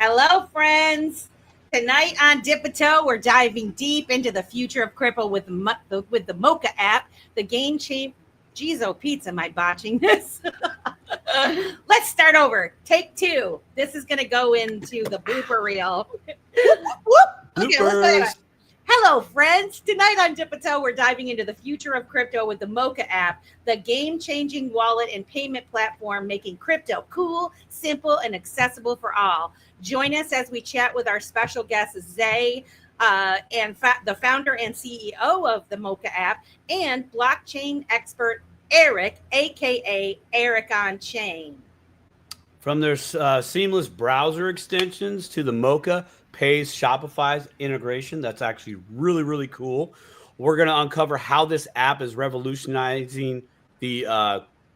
Hello, friends. Tonight on Dip a Toe, we're diving deep into the future of crypto with the Moca app, the game change. Geez, oh, Pete, am I botching this? Let's start over. Take two. This is going to go into the blooper reel. Whoop. Okay, let's go. Hello, friends. Tonight on Dip a Toe, we're diving into the future of crypto with the Moca app, the game-changing wallet and payment platform making crypto cool, simple, and accessible for all. Join us as we chat with our special guest, Zay, and the founder and CEO of the Moca app, and blockchain expert Eric, aka Eric on Chain. From their seamless browser extensions to the Moca Pay's Shopify's integration, that's actually really, really cool. We're going to uncover how this app is revolutionizing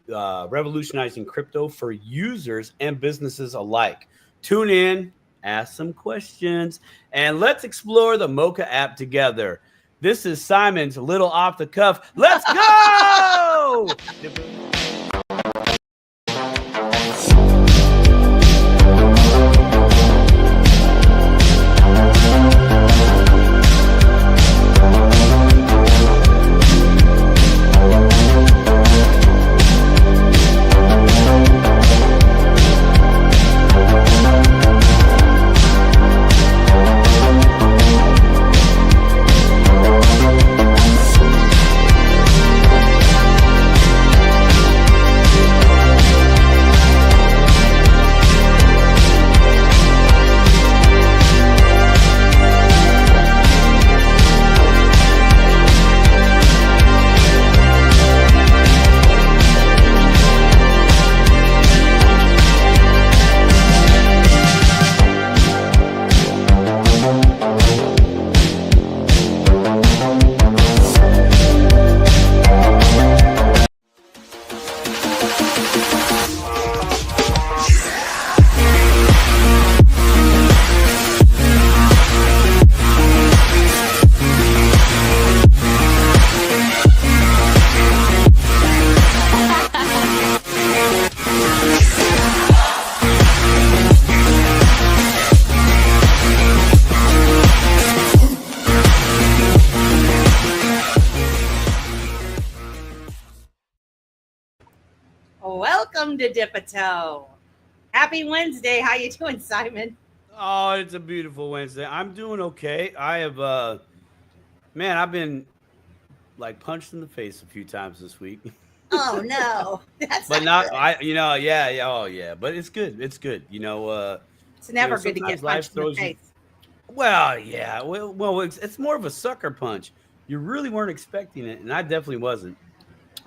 revolutionizing crypto for users and businesses alike. Tune in, ask some questions, and let's explore the Moca app together. This is Simon's little off the cuff. Let's go! Welcome to Dip a Toe. Happy Wednesday. How you doing, Simon? Oh, it's a beautiful Wednesday. I'm doing okay. I have, I've been like punched in the face a few times this week. Oh no, that's but not good. Oh yeah. But it's good. It's good. It's never good to get punched in the face. Well, yeah. Well, it's more of a sucker punch. You really weren't expecting it, and I definitely wasn't.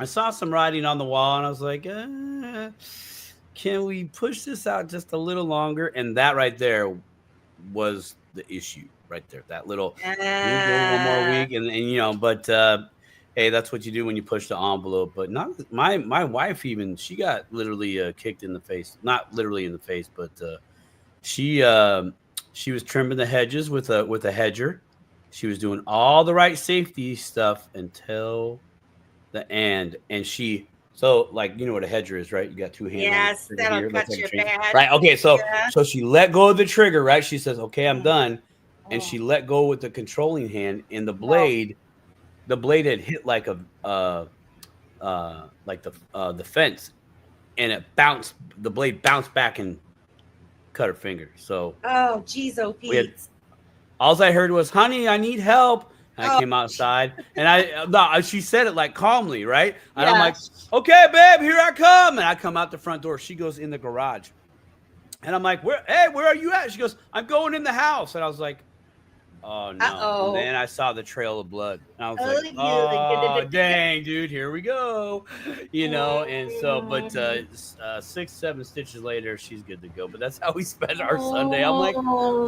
I saw some writing on the wall, and I was like, can we push this out just a little longer? And that right there was the issue right there. That little one more week, and but hey, that's what you do when you push the envelope. But not my wife even, she got literally kicked in the face. Not literally in the face, but she was trimming the hedges with a hedger. She was doing all the right safety stuff until the end, and so like, you know what a hedger is, right? You got two hands. Yes, that'll cut your bad. Right. Okay. So she let go of the trigger, right? She says, "Okay, I'm done," and she let go with the controlling hand, and the blade had hit like the fence, and it bounced. The blade bounced back and cut her finger. So geez, oh Pete. All I heard was, "Honey, I need help." And I came outside, and she said it like calmly, right? And I'm like, "Okay, babe, here I come." And I come out the front door. She goes in the garage, and I'm like, where are you at? She goes, "I'm going in the house." And I was like, "Oh no!" Uh-oh. And then I saw the trail of blood. And I was like, "Oh dang, dude, here we go," And so, but 6-7 stitches later, she's good to go. But that's how we spent our Sunday. I'm like,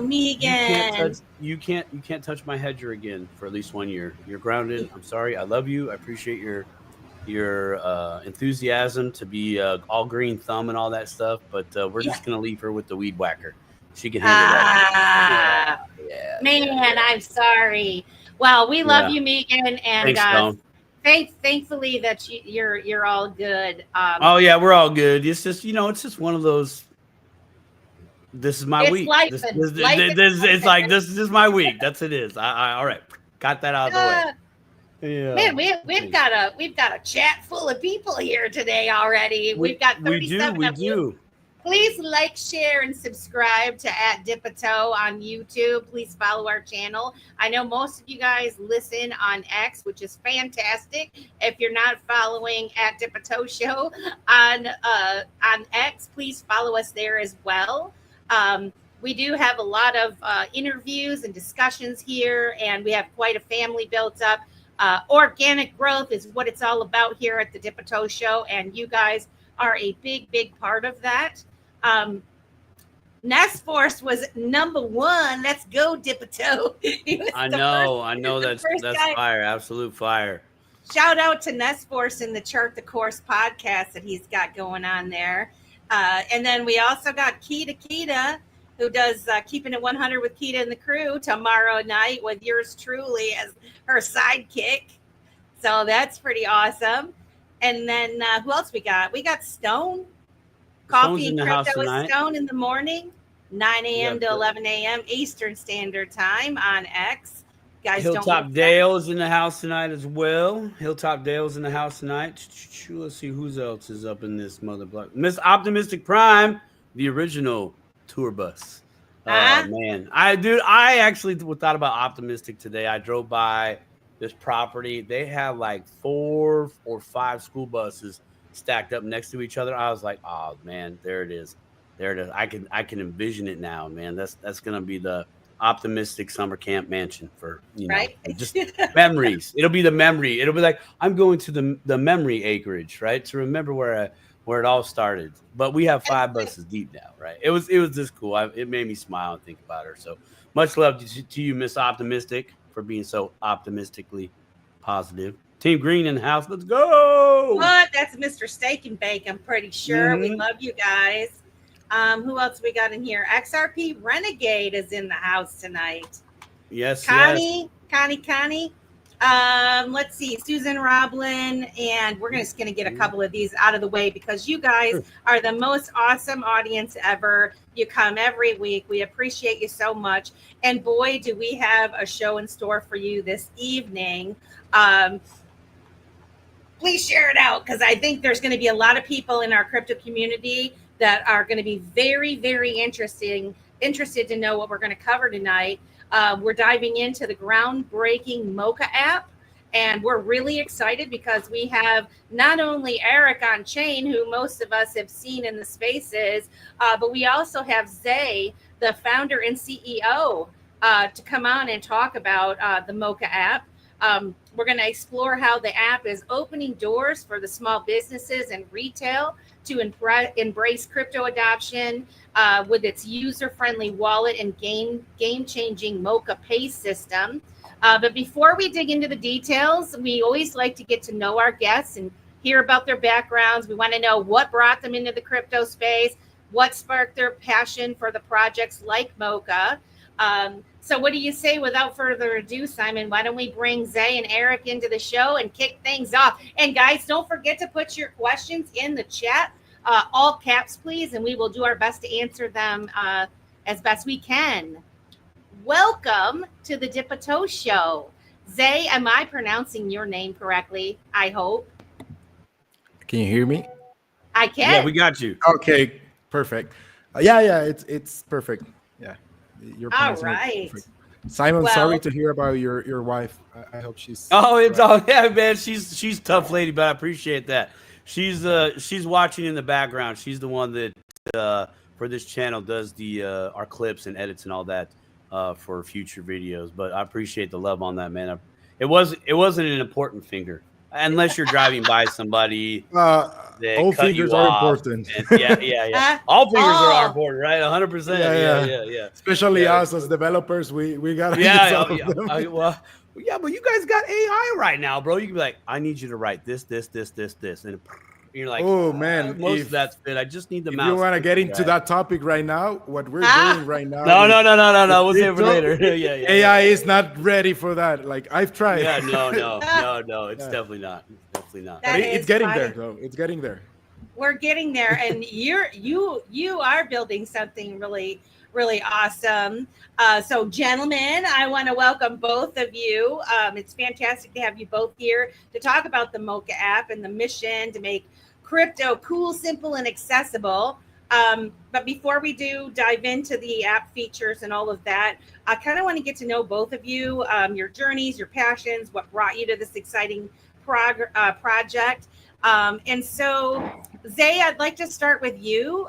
Megan, you can't touch my hedger again for at least 1 year. You're grounded. I'm sorry. I love you. I appreciate your enthusiasm to be all green thumb and all that stuff. But we're just gonna leave her with the weed whacker. She can handle that. Man, I'm sorry. Well, we love you, Megan, and thankfully that you're all good. We're all good. It's just it's just one of those This is my It's week. life This, and this, life this, and this it's like this is my week. That's it is. I all right. Got that out of the way. Yeah. Man, we've got a chat full of people here today already. We've got 37 we of you. Please like, share, and subscribe to @Dip-a-Toe on YouTube. Please follow our channel. I know most of you guys listen on X, which is fantastic. If you're not following @Dip-a-Toe Show on X, please follow us there as well. We do have a lot of interviews and discussions here, and we have quite a family built up. Organic growth is what it's all about here at the Dip-a-Toe Show, and you guys are a big part of that. Nest Force was number 1. Let's go, Dip-a-Toe. I know that's fire, absolute fire. Shout out to Nest Force in the Chart the Course podcast that he's got going on there. And then we also got Kita, who does Keeping It 100 with Kita and the Crew tomorrow night with yours truly as her sidekick. So that's pretty awesome. And then who else we got? We got Stone. Coffee and Crypto with Stone in the morning, 9 a.m. to 11 a.m. Eastern Standard Time on X. Guys, Hilltop Dale's in the house tonight as well. Hilltop Dale's in the house tonight. Let's see who else is up in this mother block. Miss Optimistic Prime, the original tour bus. Man, I actually thought about Optimistic today. I drove by this property. They have like 4 or 5 school buses stacked up next to each other. I was like, oh man, there it is. I can envision it now, man. That's gonna be the Optimistic summer camp mansion for right? Just memories. It'll be the memory. It'll be like I'm going to the memory acreage, right? To remember where it all started. But we have 5 buses deep now, right? It was this cool. It made me smile and think about her. So much love to you, Miss Optimistic, for being so optimistically positive. Team Green in the house. Let's go. What? That's Mr. Steak and Bake. I'm pretty sure. We love you guys. Who else we got in here? XRP Renegade is in the house tonight. Yes. Connie. Let's see, Susan Roblin, and we're just going to get a couple of these out of the way because you guys are the most awesome audience ever. You come every week. We appreciate you so much. And boy, do we have a show in store for you this evening. Please share it out because I think there's going to be a lot of people in our crypto community that are going to be very, very interested to know what we're going to cover tonight. We're diving into the groundbreaking Moca app, and we're really excited because we have not only Eric on chain, who most of us have seen in the spaces, but we also have Zay, the founder and CEO, to come on and talk about the Moca app. We're going to explore how the app is opening doors for the small businesses and retail to embrace crypto adoption with its user-friendly wallet and game-changing Moca Pay system. But before we dig into the details, we always like to get to know our guests and hear about their backgrounds. We want to know what brought them into the crypto space, what sparked their passion for the projects like Moca. So what do you say without further ado, Simon? Why don't we bring Zay and Eric into the show and kick things off? And guys, don't forget to put your questions in the chat, all caps, please, and we will do our best to answer them as best we can. Welcome to the Dip-a-Toe Show. Zay, am I pronouncing your name correctly? I hope. Can you hear me? I can. Yeah, we got you. Okay, perfect. Yeah, it's perfect. Yeah. You're all right. Simon, sorry to hear about your wife. I hope she's man. She's tough lady, but I appreciate that. She's watching in the background. She's the one that for this channel does the our clips and edits and all that for future videos. But I appreciate the love on that, man. It wasn't an important finger. Unless you're driving by somebody, all fingers are important. Yeah. All fingers are important, right? 100%. Yeah. Especially us as developers, we gotta. But you guys got AI right now, bro. You can be like, I need you to write this, and you're like, oh man, most of that's fit. I just need the mouse. If you want to get into that topic right now, what we're doing right now? No. We'll save it for later. Yeah. AI is not ready for that. Like I've tried. Yeah, no. It's definitely not. But it's getting there, though. It's getting there. we're getting there, and you are building something really really awesome. So, gentlemen, I want to welcome both of you. It's fantastic to have you both here to talk about the Moca app and the mission to make crypto cool, simple, and accessible. But before we do dive into the app features and all of that, I kind of want to get to know both of you, your journeys, your passions, what brought you to this exciting project. And so, Zay, I'd like to start with you.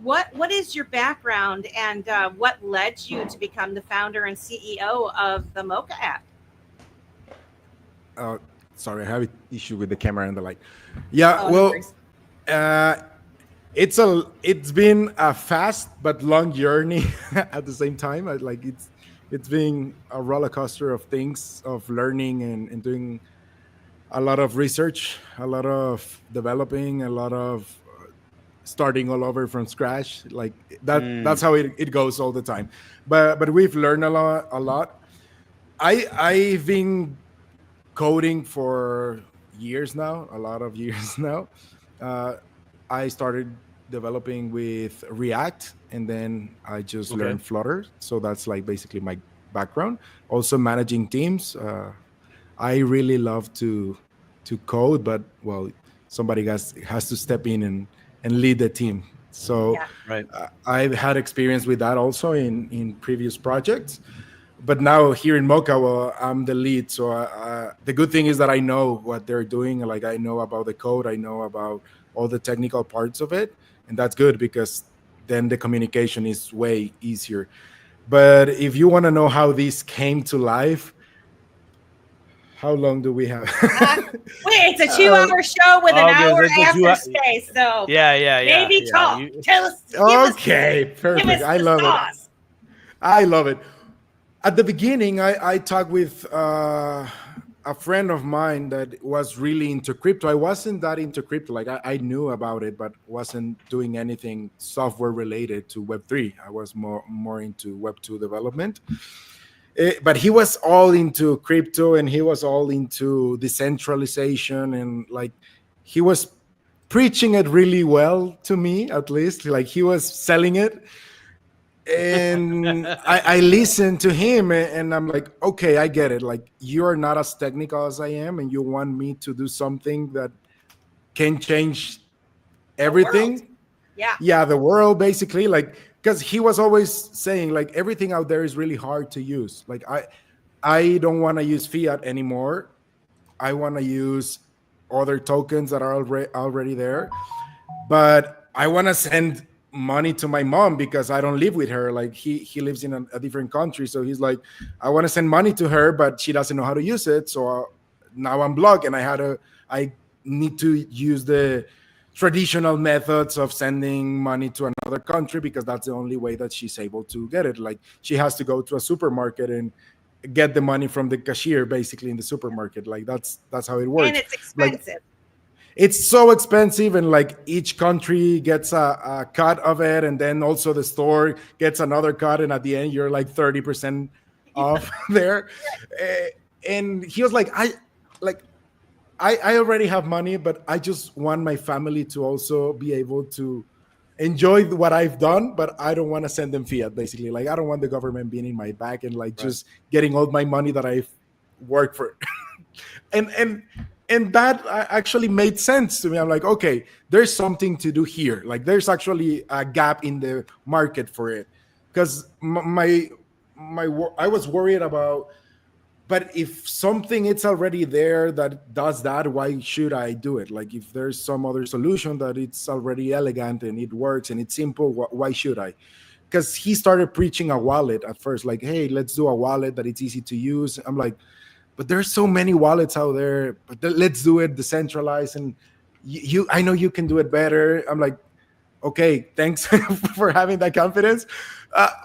What is your background, and what led you to become the founder and CEO of the Moca app? Sorry, I have an issue with the camera and the light. Yeah, well, it's been a fast but long journey at the same time. It's been a roller coaster of things, of learning and doing a lot of research, a lot of developing, a lot of starting all over from scratch. Like that's how it goes all the time. But we've learned a lot. I've been coding for years now, a lot of years now. I started developing with React, and then I just learned Flutter. So that's like basically my background. Also managing teams. I really love to code, but well, somebody has to step in and lead the team. So I've had experience with that also in previous projects. But now here in Moca, well, I'm the lead. So the good thing is that I know what they're doing. Like I know about the code, I know about all the technical parts of it, and that's good because then the communication is way easier. But if you want to know how this came to life, how long do we have? Wait, it's a 2-hour show with an hour after space. So maybe talk. Tell us. Okay, perfect. I love it. I love it. At the beginning, I talked with a friend of mine that was really into crypto. I wasn't that into crypto. Like I knew about it, but wasn't doing anything software related to Web3. I was more into Web2 development. But he was all into crypto, and he was all into decentralization, and like he was preaching it really well to me, at least. Like he was selling it. And I listened to him, and I'm like, okay, I get it. Like you're not as technical as I am, and you want me to do something that can change everything. The world, basically. Like, because he was always saying like everything out there is really hard to use. Like I don't want to use fiat anymore. I want to use other tokens that are already there, but I want to send money to my mom because I don't live with her. Like he lives in a different country, so he's like, I want to send money to her, but she doesn't know how to use it. So now I'm blocked, and I need to use the traditional methods of sending money to another country because that's the only way that she's able to get it. Like she has to go to a supermarket and get the money from the cashier, basically, in the supermarket. Like that's how it works. And it's expensive. Like, it's so expensive, and like each country gets a cut of it, and then also the store gets another cut, and at the end you're like 30% off there. And he was like, I already have money, but I just want my family to also be able to enjoy what I've done, but I don't want to send them fiat, basically. Like I don't want the government being in my back and like just getting all my money that I've worked for. And that actually made sense to me. I'm like, okay, there's something to do here. Like there's actually a gap in the market for it. Because I was worried about, but if something it's already there that does that, why should I do it? Like if there's some other solution that it's already elegant and it works and it's simple, why should I? Because he started preaching a wallet at first, like, hey, let's do a wallet that it's easy to use. I'm like, but there's so many wallets out there, but let's do it decentralized. And I know you can do it better. I'm like, okay, thanks for having that confidence.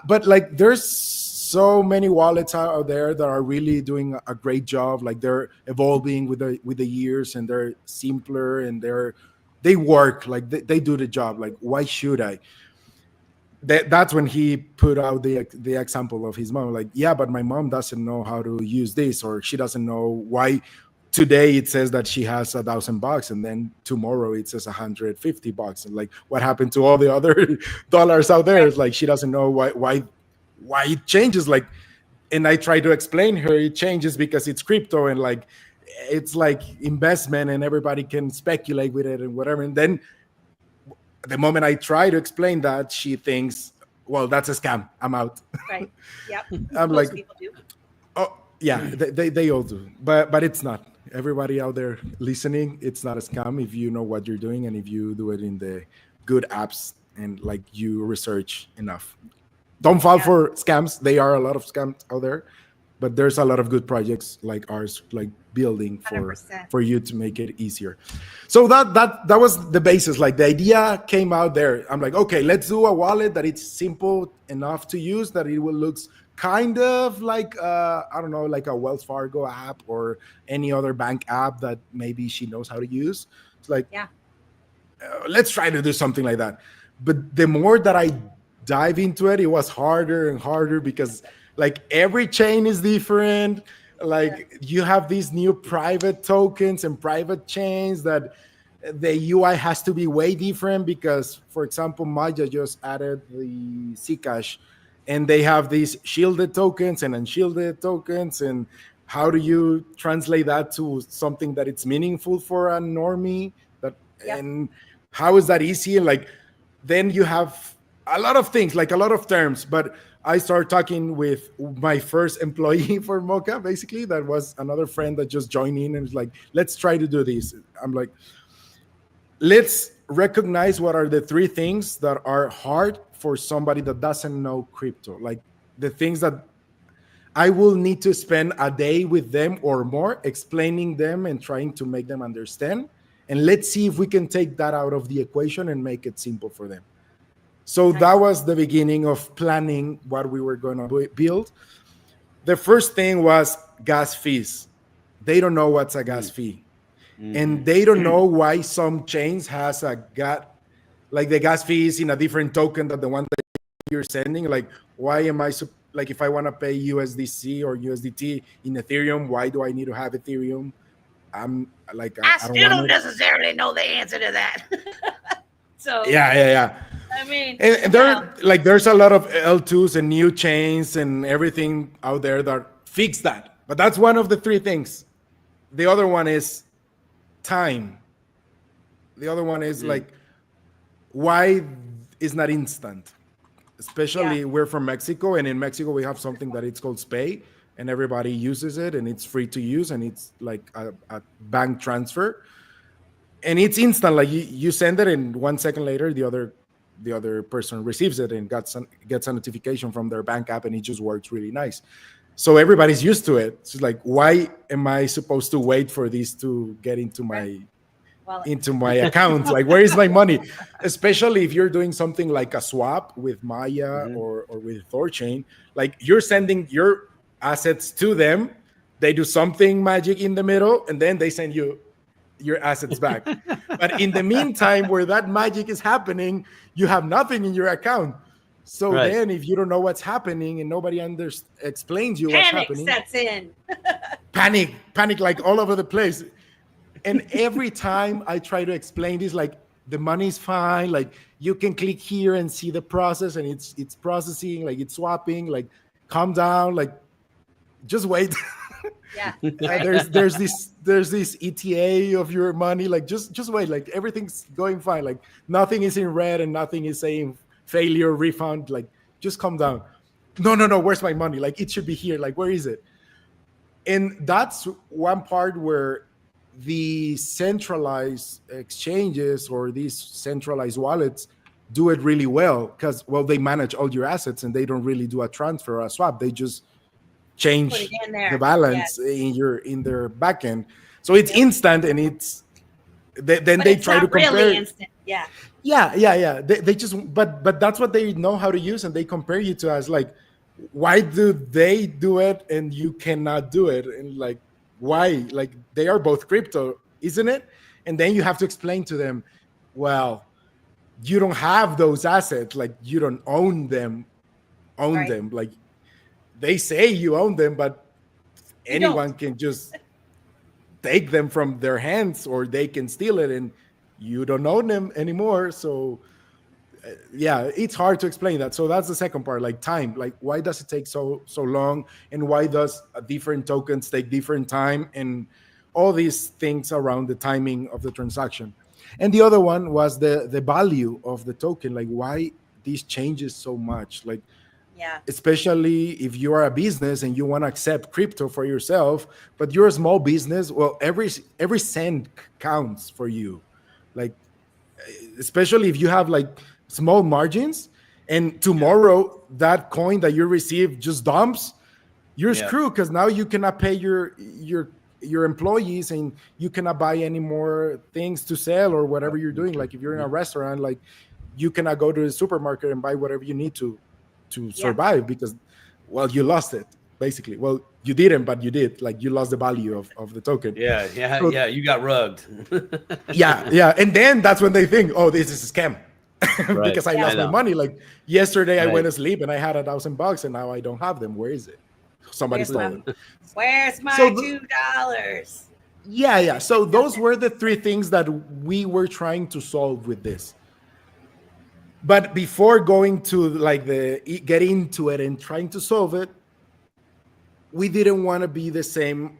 But like, there's so many wallets out there that are really doing a great job. Like they're evolving with the years, and they're simpler, and they work. Like they do the job. Like why should I? That's when he put out the example of his mom. Like, yeah, but my mom doesn't know how to use this, or she doesn't know why today it says that she has $1,000, and then tomorrow it says $150, and like, what happened to all the other dollars out there? It's like she doesn't know why it changes. Like, and I try to explain her it changes because it's crypto, and like it's like investment, and everybody can speculate with it and whatever. And then the moment I try to explain that, she thinks, well, that's a scam, I'm out. Right. Yep. I'm Most like, people do. oh yeah, they all do, but it's not. Everybody out there listening, it's not a scam if you know what you're doing and if you do it in the good apps and like you research enough. Don't fall for scams. There are a lot of scams out there, but there's a lot of good projects like ours, like building for 100%. you to make it easier. So that was the basis. Like the idea came out there. I'm like, okay, let's do a wallet that it's simple enough to use, that it will looks kind of like I don't know, like a Wells Fargo app or any other bank app that maybe she knows how to use. It's like, let's try to do something like that. But the more that I dive into it, it was harder and harder because like every chain is different. Like you have these new private tokens and private chains that the UI has to be way different because, for example, Maya just added the Zcash, and they have these shielded tokens and unshielded tokens. And how do you translate that to something that it's meaningful for a normie? And how is that easy? And like, then you have a lot of things, like a lot of terms. But I started talking with my first employee for Moca, basically. That was another friend that just joined in and was like, let's try to do this. I'm like, let's recognize what are the three things that are hard for somebody that doesn't know crypto. Like the things that I will need to spend a day with them or more explaining them and trying to make them understand. And let's see if we can take that out of the equation and make it simple for them. So that was the beginning of planning what we were going to build. The first thing was gas fees. They don't know what's a gas fee. And they don't know why some chains has like the gas fees in a different token than the one that you're sending. Like, why am I, like if I want to pay USDC or USDT in Ethereum, why do I need to have Ethereum? I'm like, I still don't necessarily know the answer to that. So yeah. I mean, and there, like, there's a lot of L2s and new chains and everything out there that fix that. But that's one of the three things. The other one is time. The other one is like, why is not instant? Especially we're from Mexico, and in Mexico we have something that it's called Pay, and everybody uses it, and it's free to use, and it's like a bank transfer, and it's instant. Like you send it, and 1 second later the other person receives it and gets a notification from their bank app, and it just works really nice. So everybody's used to it. It's like, why am I supposed to wait for this to get into my account? Like, where is my money? Especially if you're doing something like a swap with Maya or with Thorchain. Like, you're sending your assets to them, they do something magic in the middle, and then they send you your assets back. But in the meantime, where that magic is happening, you have nothing in your account. So then if you don't know what's happening and nobody explains you what's happening, panic sets in. panic like all over the place. And every time I try to explain this, like, the money's fine, like you can click here and see the process, and it's processing, like it's swapping, like calm down, like just wait. There's this ETA of your money, like just wait, like everything's going fine, like nothing is in red and nothing is saying failure, refund, like just calm down. No, where's my money? Like, it should be here, like where is it? And that's one part where the centralized exchanges or these centralized wallets do it really well, because they manage all your assets and they don't really do a transfer or a swap. They just change the balance in their backend, so it's instant, and it's then they try to compare. Really instant. Yeah. They just but that's what they know how to use, and they compare you to us. Like, why do they do it and you cannot do it? And like, why? Like, they are both crypto, isn't it? And then you have to explain to them, well, you don't have those assets, like you don't own them. Like, they say you own them, but anyone can just take them from their hands, or they can steal it and you don't own them anymore. So yeah, it's hard to explain that. So that's the second part, like time. Like, why does it take so long, and why does different tokens take different time, and all these things around the timing of the transaction. And the other one was the value of the token, like why these changes so much, like especially if you are a business and you want to accept crypto for yourself, but you're a small business. Well, every cent counts for you, like especially if you have like small margins, and tomorrow that coin that you receive just dumps, you're screwed, because now you cannot pay your employees, and you cannot buy any more things to sell or whatever you're doing. Like if you're in a restaurant, like you cannot go to the supermarket and buy whatever you need to survive, because, well, you lost it basically. Well, you didn't, but you did. Like you lost the value of the token. So, you got rugged. yeah. And then that's when they think, oh, this is a scam. Because I lost my money. Like yesterday I went to sleep and I had $1,000 and now I don't have them. Where is it? Somebody stole it. Where's my $2? Yeah. So those were the three things that we were trying to solve with this. But before going to like get into it and trying to solve it, we didn't want to be the same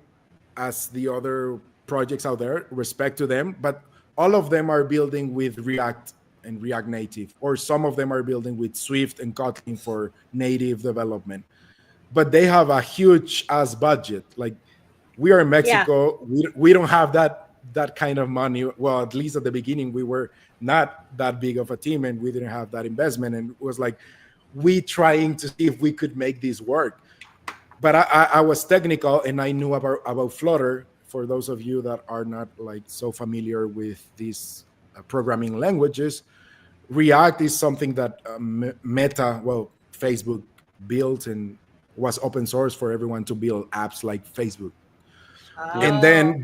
as the other projects out there, respect to them, but all of them are building with React and React Native, or some of them are building with Swift and Kotlin for native development. But they have a huge ass budget. Like we are in Mexico, we don't have that kind of money. Well, at least at the beginning, we were not that big of a team and we didn't have that investment. And it was like, we trying to see if we could make this work. But I was technical and I knew about Flutter. For those of you that are not like so familiar with these programming languages, React is something that Facebook built and was open source for everyone to build apps like Facebook. And then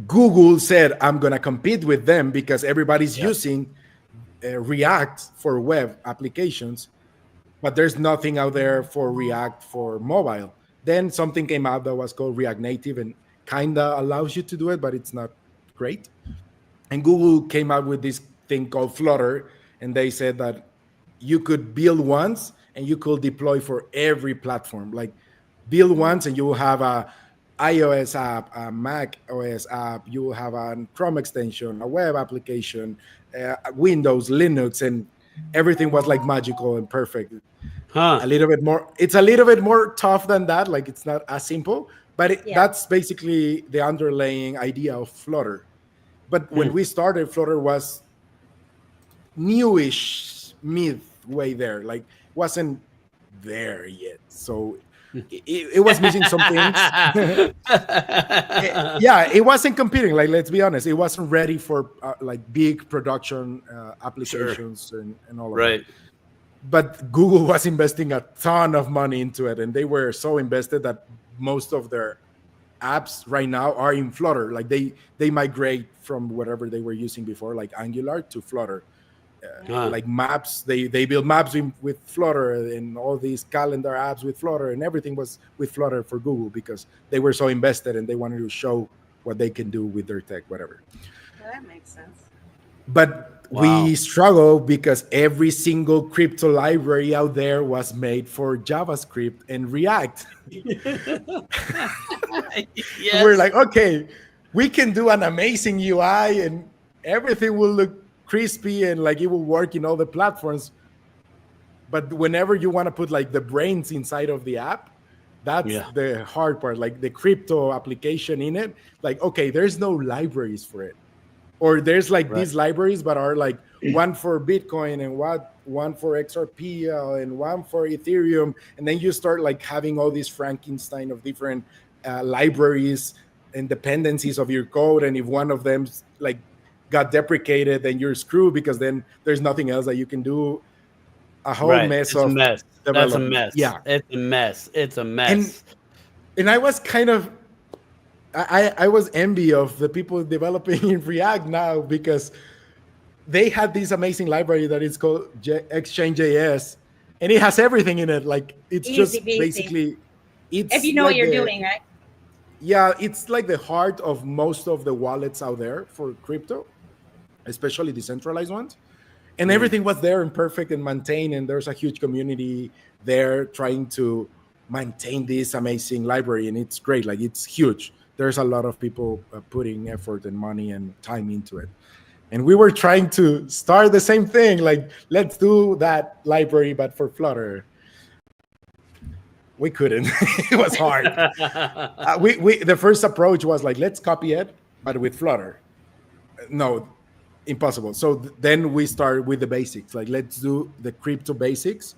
Google said, I'm going to compete with them because everybody's using React for web applications, but there's nothing out there for React for mobile. Then something came out that was called React Native and kind of allows you to do it, but it's not great. And Google came out with this thing called Flutter, and they said that you could build once and you could deploy for every platform. Like build once and you will have a iOS app, a Mac OS app, you will have a Chrome extension, a web application, Windows, Linux, and everything was like magical and perfect. A little bit more. It's a little bit more tough than that. Like it's not as simple, but that's basically the underlying idea of Flutter. But when we started, Flutter was newish, midway there. Like wasn't there yet. So it was missing some things. It wasn't competing. Like, let's be honest, it wasn't ready for like big production applications and all of that. But Google was investing a ton of money into it, and they were so invested that most of their apps right now are in Flutter. Like they migrate from whatever they were using before, like Angular, to Flutter. Like maps, they build maps with Flutter, and all these calendar apps with Flutter, and everything was with Flutter for Google because they were so invested and they wanted to show what they can do with their tech, whatever. Well, that makes sense. But we struggle because every single crypto library out there was made for JavaScript and React. We're like, okay, we can do an amazing UI and everything will look crispy and like it will work in all the platforms. But whenever you want to put like the brains inside of the app, that's the hard part. Like the crypto application in it, like, okay, there's no libraries for it. Or there's like these libraries, but are like one for Bitcoin and one for XRP and one for Ethereum. And then you start like having all these Frankenstein of different libraries and dependencies of your code. And if one of them like got deprecated, then you're screwed because then there's nothing else that you can do. A whole mess of mess. That's a mess. Yeah, it's a mess. It's a mess. And I was kind of, I was envy of the people developing in React now because they had this amazing library that is called Exchange.js, and it has everything in it. Like it's easy, just basically, it's if you know like what you're doing, right? Yeah, it's like the heart of most of the wallets out there for crypto, especially decentralized ones. And Mm, everything was there and perfect and maintained. And there's a huge community there trying to maintain this amazing library. And it's great. Like it's huge. There's a lot of people putting effort and money and time into it. And we were trying to start the same thing. Like, let's do that library, but for Flutter. We couldn't. It was hard. We the first approach was like, let's copy it, but with Flutter. No, impossible. So then we start with the basics. Like, let's do the crypto basics,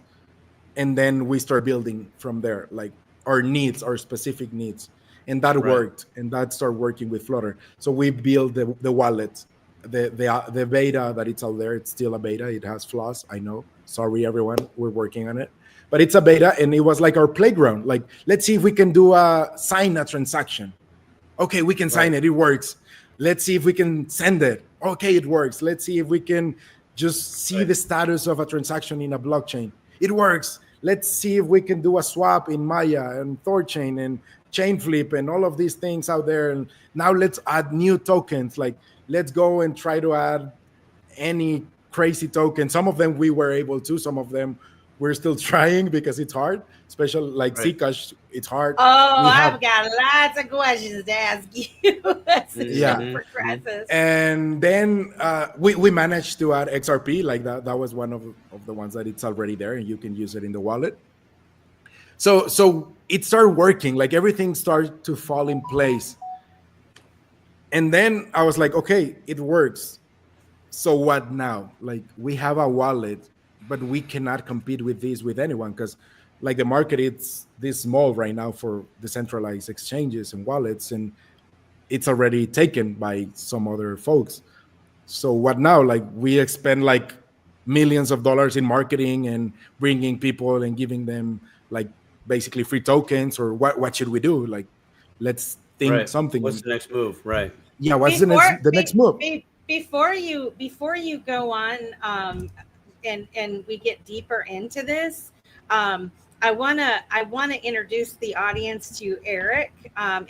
and then we start building from there, like our needs, our specific needs. And that right. worked, and that started working with Flutter. So we built the wallet, the beta that it's out there. It's still a beta. It has flaws, I know. Sorry everyone, we're working on it, but it's a beta. And it was like our playground. Like, let's see if we can do a sign a transaction. Okay, we can sign Right. it. It works. Let's see if we can send it. Okay, it works. Let's see if we can just see Right. the status of a transaction in a blockchain. It works. Let's see if we can do a swap in Maya and Thorchain and Chainflip and all of these things out there. And now let's add new tokens. Like, let's go and try to add any crazy token. Some of them we were able to, some of them we're still trying because it's hard, especially like Right. Zcash, it's hard. Oh, We have I've got lots of questions to ask you as the Yeah. show progresses. And then we managed to add XRP. Like that was one of the ones that it's already there and you can use it in the wallet. So it started working. Like everything started to fall in place. And then I was like, okay, it works. So what now? Like, we have a wallet, but we cannot compete with this with anyone, because like the market, it's this small right now for decentralized exchanges and wallets, and it's already taken by some other folks. So what now? Like, we spend like millions of dollars in marketing and bringing people and giving them like basically free tokens, or what should we do? Like, let's think Right. something. What's the next move? Right. Yeah, what's Before the next move? before you go on, and we get deeper into this, I wanna introduce the audience to Eric,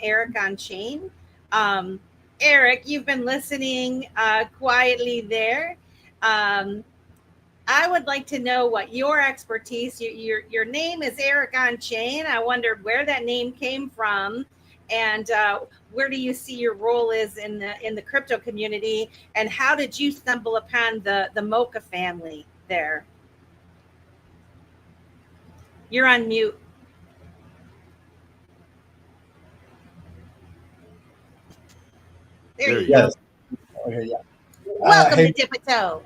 Eric on Chain. Um, Eric, you've been listening quietly there. Um, I would like to know what your expertise. Your name is Eric on Chain. I wondered where that name came from, and where do you see your role is in the crypto community, and how did you stumble upon the Moca family there? You're on mute. There There you you go. go. Yes. Okay. Yeah. Welcome Hey, to Dip a Toe.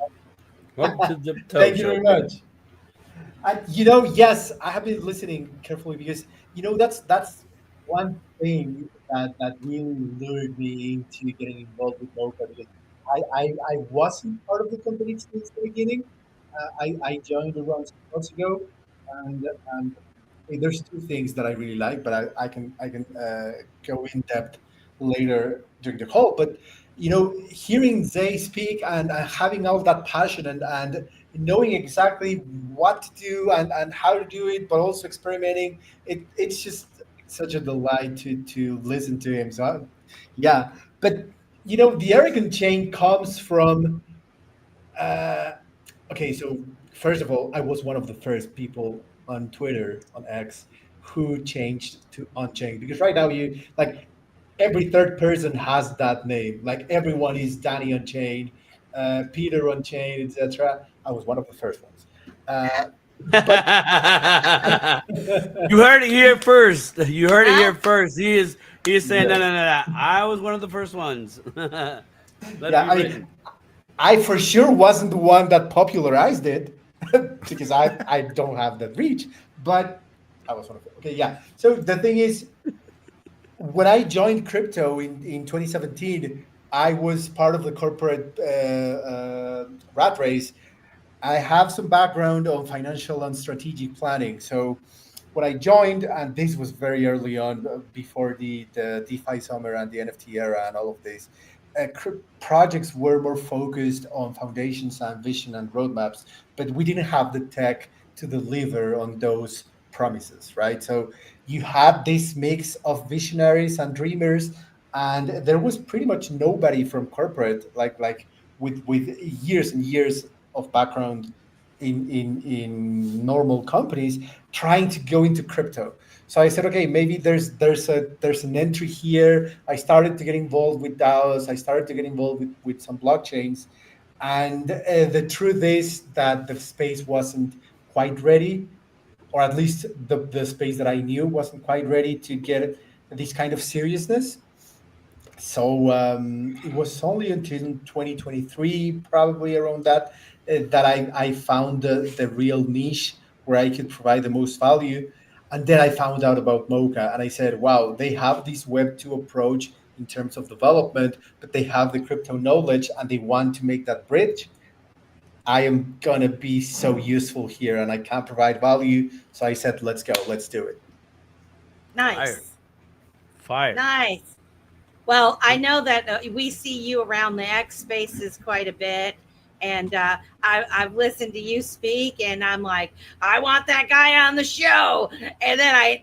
Welcome to the Toe thank you Show. very much. Yes, I have been listening carefully because that's one thing that really lured me into getting involved with Mocha, because I wasn't part of the company since the beginning. I joined around 6 months ago, and there's two things that I really like, but I can go in depth later during the call. But hearing Zay speak and having all that passion and knowing exactly what to do and how to do it, but also experimenting, it's just such a delight to listen to him. So yeah, but the arrogant chain comes from. Uh, okay, so first of all, I was one of the first people on Twitter, on X, who changed to on-chain, because right now you like every third person has that name. Like everyone is Danny on chain, Peter on chain, etc. I was one of the first ones. But You heard it here first. You heard it here Well, first. He is saying no, yes, no, no, no. I was one of the first ones. Let it yeah, be written. I for sure wasn't the one that popularized it because I don't have that reach, but I was one of them. Okay, yeah. So the thing is, when I joined crypto in 2017, I was part of the corporate rat race. I have some background on financial and strategic planning. So when I joined, and this was very early on, before the DeFi summer and the NFT era and all of this, projects were more focused on foundations and vision and roadmaps, but we didn't have the tech to deliver on those promises, right? So you had this mix of visionaries and dreamers, and there was pretty much nobody from corporate, like with years and years of background in normal companies trying to go into crypto. So I said, okay, maybe there's an entry here. I started to get involved with DAOs. I started to get involved with some blockchains, and the truth is that the space wasn't quite ready, or at least the space that I knew wasn't quite ready to get this kind of seriousness. So it was only until 2023, probably around that, that I found the real niche where I could provide the most value. And then I found out about Mocha, and I said, wow, they have this Web 2 approach in terms of development, but they have the crypto knowledge and they want to make that bridge. I am going to be so useful here and I can provide value. So I said, let's go, let's do it. Fire. Nice. Fire. Nice. Well, I know that we see you around the X spaces quite a bit. And I've listened to you speak, and I'm like, I want that guy on the show. And then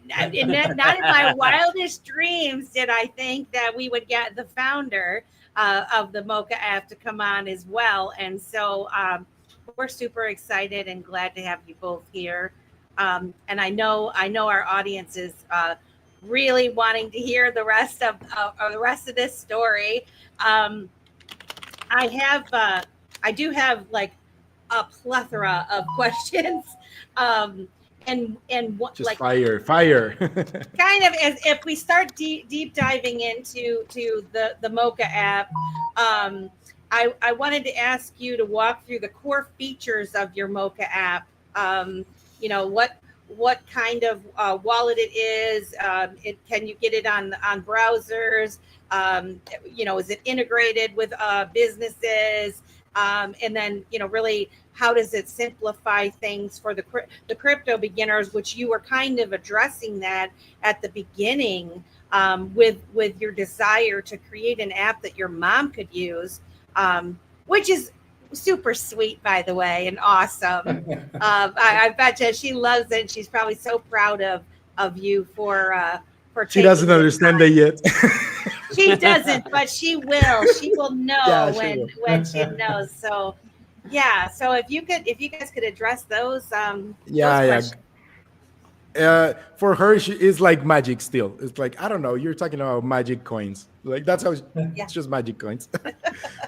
not in my wildest dreams did I think that we would get the founder of the Mocha app to come on as well. And so we're super excited and glad to have you both here. And I know our audience is really wanting to hear the rest of this story. I do have like a plethora of questions, and what Just like fire. kind of as if we start deep diving into the Mocha app. I wanted to ask you to walk through the core features of your Mocha app. What kind of wallet it is. Can you get it on browsers? Is it integrated with businesses? And then, really, how does it simplify things for the crypto beginners, which you were kind of addressing that at the beginning with your desire to create an app that your mom could use, which is super sweet, by the way, and awesome. I bet you she loves it. She's probably so proud of you for She doesn't understand that yet. She doesn't, but she will. She will know Yeah, when she knows. So yeah. So if you guys could address those Yeah. questions. For her, it's like magic still. It's like, I don't know, you're talking about magic coins. Like that's how it's just magic coins.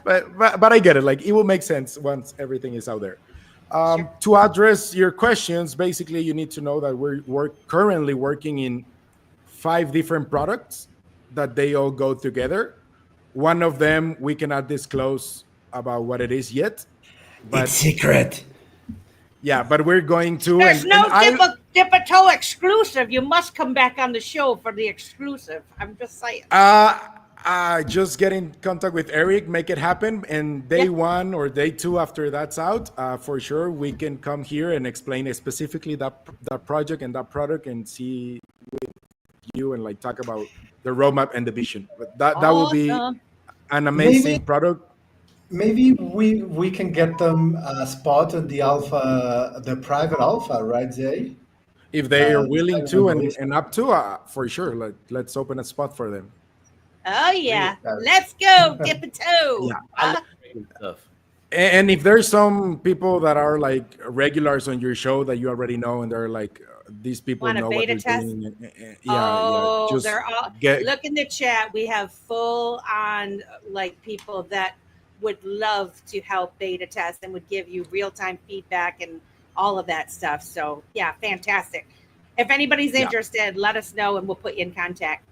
but I get it. Like it will make sense once everything is out there. Sure. To address your questions, basically you need to know that we're currently working in 5 different products that they all go together. One of them we cannot disclose about what it is yet. But It's secret. yeah, but we're going to. There's no Dip-a-toe exclusive. You must come back on the show for the exclusive. I'm just saying. Just get in contact with Eric, make it happen, and day 1 or day 2 after that's out, for sure we can come here and explain specifically that project and that product and see with you and like talk about the roadmap and the vision. But that will be an amazing product. Maybe we can get them a spot on the alpha, the private alpha, right, Zay? If they are willing to and up to, for sure. Let's open a spot for them. Oh yeah, let's go Dip-a-toe. Yeah. I love stuff. And if there's some people that are like regulars on your show that you already know, and they're like, these people Want a know what beta they're test? doing. Just they're all look in the chat. We have full on like people that would love to help beta test and would give you real-time feedback and all of that stuff. So yeah, fantastic. If anybody's interested, let us know and we'll put you in contact.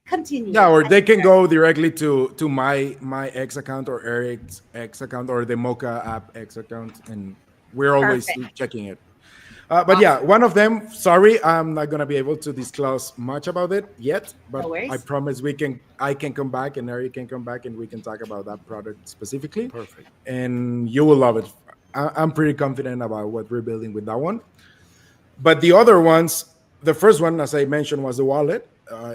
Continue. Yeah, or they can go directly to my X account or Eric's X account or the Mocha app X account, and we're always checking it. But yeah, one of them, sorry, I'm not going to be able to disclose much about it yet, but No worries. I promise I can come back and Eric can come back and we can talk about that product specifically. Perfect. And you will love it. I'm pretty confident about what we're building with that one. But the other ones, the first one, as I mentioned, was the wallet.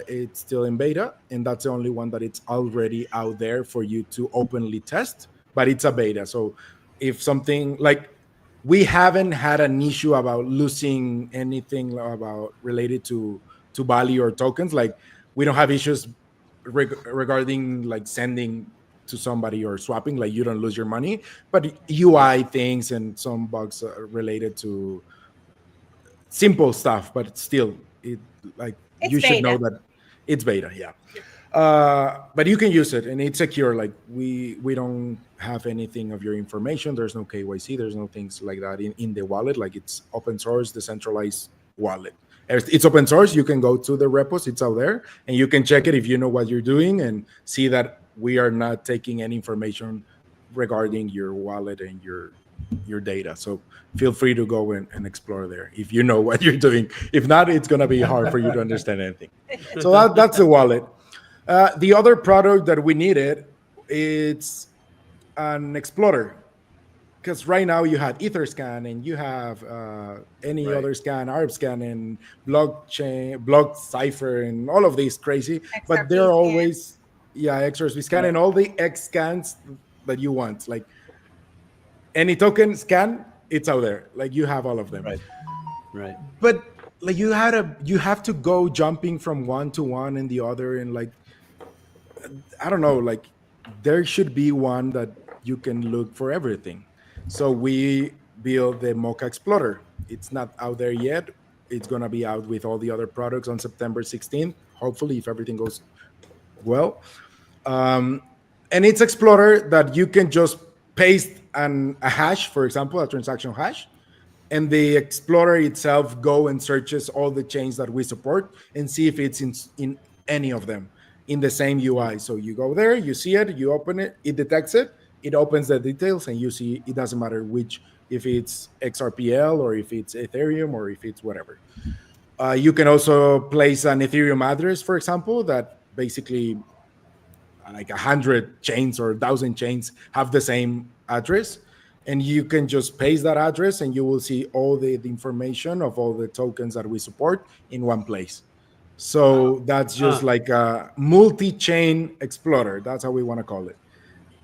It's still in beta, and that's the only one that it's already out there for you to openly test, but it's a beta. So if something like we haven't had an issue about losing anything about related to value or tokens. Like we don't have issues regarding like sending to somebody or swapping. Like you don't lose your money, but UI things and some bugs related to simple stuff. But still, it like It's you should know beta. that it's beta. Yeah. But you can use it and it's secure. Like we don't have anything of your information. There's no KYC. There's no things like that in the wallet. Like it's open source, decentralized wallet. It's open source. You can go to the repos. It's out there, and you can check it if you know what you're doing and see that we are not taking any information regarding your wallet and your data. So feel free to go and explore there if you know what you're doing. If not, it's gonna be hard for you to understand anything. So that's the wallet. The other product that we needed, it's an explorer, because right now you have Etherscan and you have any Right. other scan, ArbScan and blockchain, block cipher, and all of these crazy. But XRP they're scan. always XRP scan and all the X scans that you want. Like any token scan, it's out there. Like you have all of them. Right. Right. But like you have to go jumping from one to one and the other, and like I don't know, like there should be one that you can look for everything. So we built the Mocha Explorer. It's not out there yet. It's gonna be out with all the other products on September 16th. Hopefully, if everything goes well. And it's Explorer that you can just paste a hash, for example, a transaction hash, and the Explorer itself go and searches all the chains that we support and see if it's in any of them in the same UI. So you go there, you see it, you open it, it detects it, it opens the details, and you see it doesn't matter which, if it's XRPL or if it's Ethereum or if it's whatever. You can also place an Ethereum address, for example, that basically like 100 chains or 1,000 chains have the same address, and you can just paste that address and you will see all the information of all the tokens that we support in one place. So that's just like a multi-chain explorer. That's how we want to call it.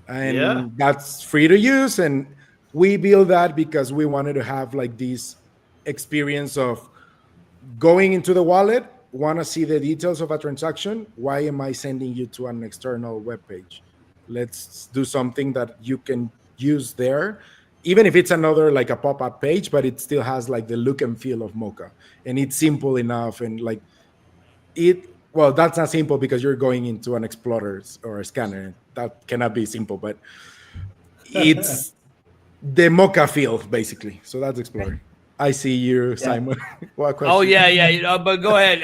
Yeah. And that's free to use. And we built that because we wanted to have like this experience of going into the wallet, want to see the details of a transaction. Why am I sending you to an external web page? Let's do something that you can use there, even if it's another like a pop-up page, but it still has like the look and feel of Mocha, and it's simple enough. And like well, that's not simple because you're going into an explorer or a scanner. That cannot be simple, but it's the Mocha feel basically. So that's Explorer. I see you, Simon. What question? Oh yeah, yeah. But go ahead.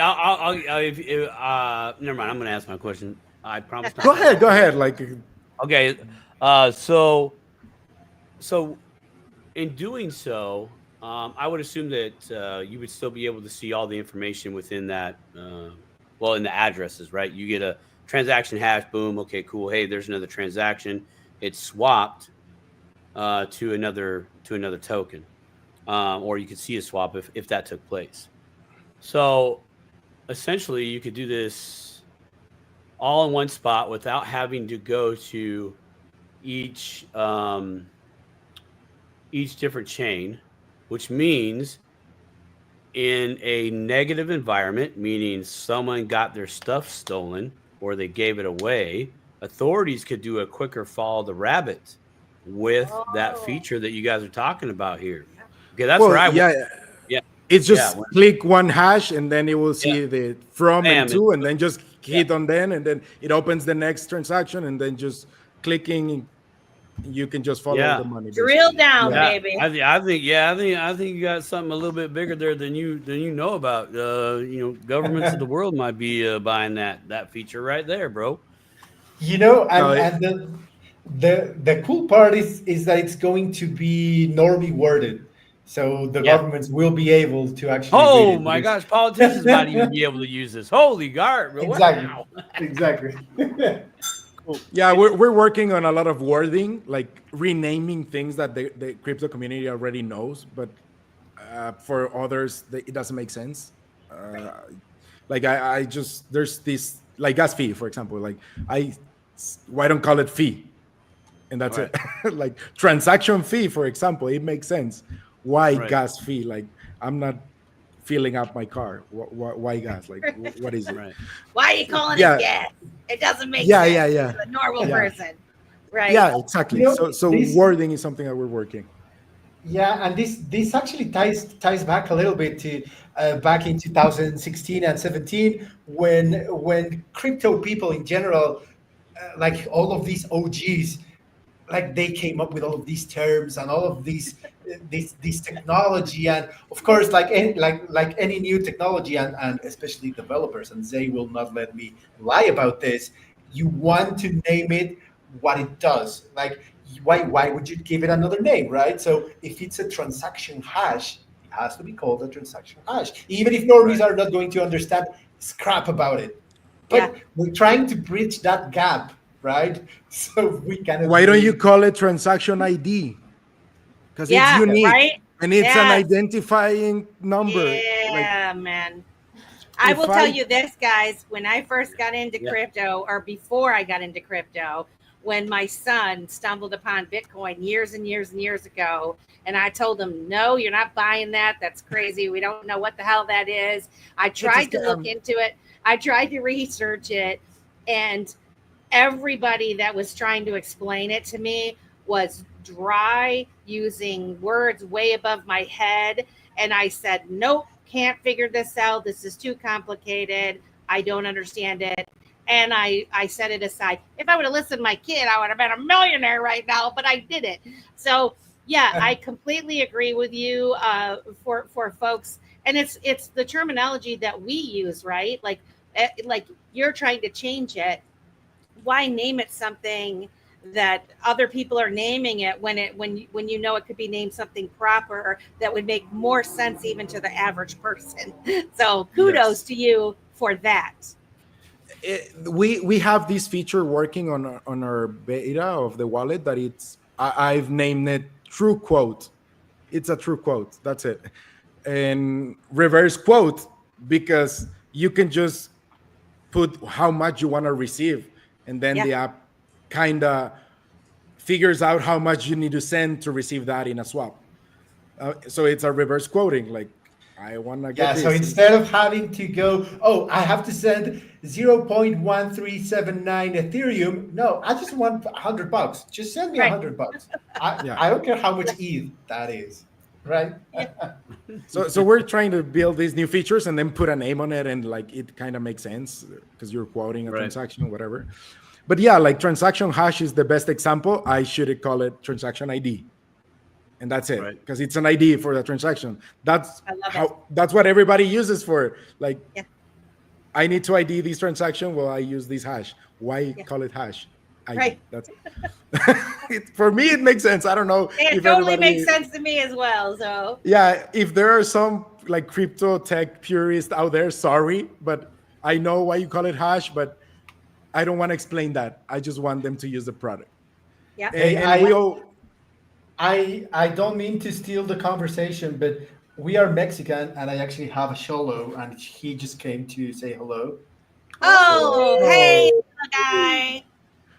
Never mind. I'm going to ask my question. I promise. Go ahead. Like, Okay. So in doing so, I would assume that you would still be able to see all the information within that. Well, in the addresses, right? You get a transaction hash. Boom. Okay. Cool. Hey, there's another transaction. It's swapped to another token. Or you could see a swap if that took place. So essentially, you could do this all in one spot without having to go to each different chain, which means in a negative environment, meaning someone got their stuff stolen or they gave it away, authorities could do a quicker follow the rabbit with that feature that you guys are talking about here. Okay, that's where I yeah. It's just click one hash and then it will see the from Bam, and to, and then just hit on then, and then it opens the next transaction, and then just clicking, you can just follow the money. Drill basically. down, baby. I think you got something a little bit bigger there than you know about. Governments of the world might be buying that feature right there, bro. And the cool part is that it's going to be normally worded, so the governments will be able to actually. Oh my gosh, politicians might even be able to use this. Holy guard! Exactly. Wow. Exactly. Cool. Yeah, we're working on a lot of wording, like renaming things that the crypto community already knows, but for others, it doesn't make sense. Like I just, there's this, like gas fee, for example, like why don't call it fee? and that's Right. it. Like transaction fee, for example, it makes sense. Why Right. gas fee? Like I'm not filling up my car. Why gas? Like what is it? Right. Why are you calling it Yeah, gas? It doesn't make yeah, sense yeah, yeah, to a normal yeah, person, right? yeah. Exactly. So This wording is something that we're working. Yeah, and this actually ties back a little bit to back in 2016 and 17 when crypto people in general, like all of these OGs, like they came up with all of these terms and all of these this technology, and of course like any new technology, and especially developers, and they will not let me lie about this. You want to name it what it does. Like why would you give it another name, right? So if it's a transaction hash, it has to be called a transaction hash, even if normies Right. are not going to understand scrap about it. Yeah, But we're trying to bridge that gap, right? So we cannot Why don't you name. call it transaction ID? Because it's yeah, unique right. and it's an Yes, identifying number. Like yeah, man. I if will tell I you this, guys. When I first got into Yeah. crypto, or before I got into crypto, when my son stumbled upon Bitcoin years and years and years ago, and I told him, no, you're not buying that. That's crazy. We don't know what the hell that is. I it's a tried to look scam. into it, I tried to research it, and everybody that was trying to explain it to me was dry, using words way above my head. And I said, nope, can't figure this out. This is too complicated. I don't understand it. And I set it aside. If I would have listened to my kid, I would have been a millionaire right now, but I didn't. So yeah, I completely agree with you, for folks. And it's the terminology that we use, right? Like you're trying to change it. Why name it something that other people are naming it when you know it could be named something proper that would make more sense even to the average person. So kudos Yes. to you for that. We have this feature working on our beta of the wallet that I've named it true quote. It's a true quote. That's it. And reverse quote because you can just put how much you want to receive, and then Yeah, the app kind of figures out how much you need to send to receive that in a swap. So it's a reverse quoting. Like I want to get Yeah, so this. And instead of having to go, oh, I have to send 0.1379 Ethereum. No, I just want $100. Just send me right. $100. I, yeah. I don't care how much ETH that is, right? So we're trying to build these new features and then put a name on it, and like it kind of makes sense because you're quoting a Right. transaction, whatever. But yeah, like transaction hash is the best example. I should call it transaction ID, and that's it Right. because it's an ID for the transaction. That's I love it. that's what everybody uses for. Like Yeah, I need to ID this transaction. Well, I use this hash. Why yeah, call it hash? ID. right. That's for me. It makes sense. I don't know It if totally everybody. makes sense to me as well. So Yeah, if there are some like crypto tech purists out there, sorry, but I know why you call it hash, but I don't want to explain that. I just want them to use the product. yeah. Hey, And we all, I don't mean to steal the conversation, but we are Mexican, and I actually have a Sholo, and he just came to say hello. Oh, hey, oh, little guy.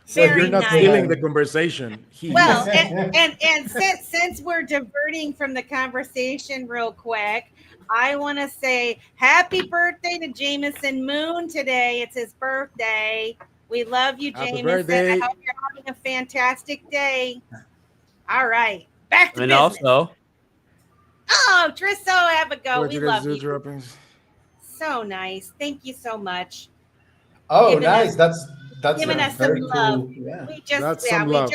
So you're Very he not nice. stealing the said conversation. He Well, is. and since we're diverting from the conversation real quick, I want to say happy birthday to Jameson Moon today. It's his birthday. We love you, Happy Jameson. I birthday. hope you're having a fantastic day. All right, back to And business. also, Oh, Tristo, have a go. What We you guys love do you. droppings? So nice. Thank you so much. oh, Giving us nice. That's giving a us some very love. cool. Yeah. That's some love.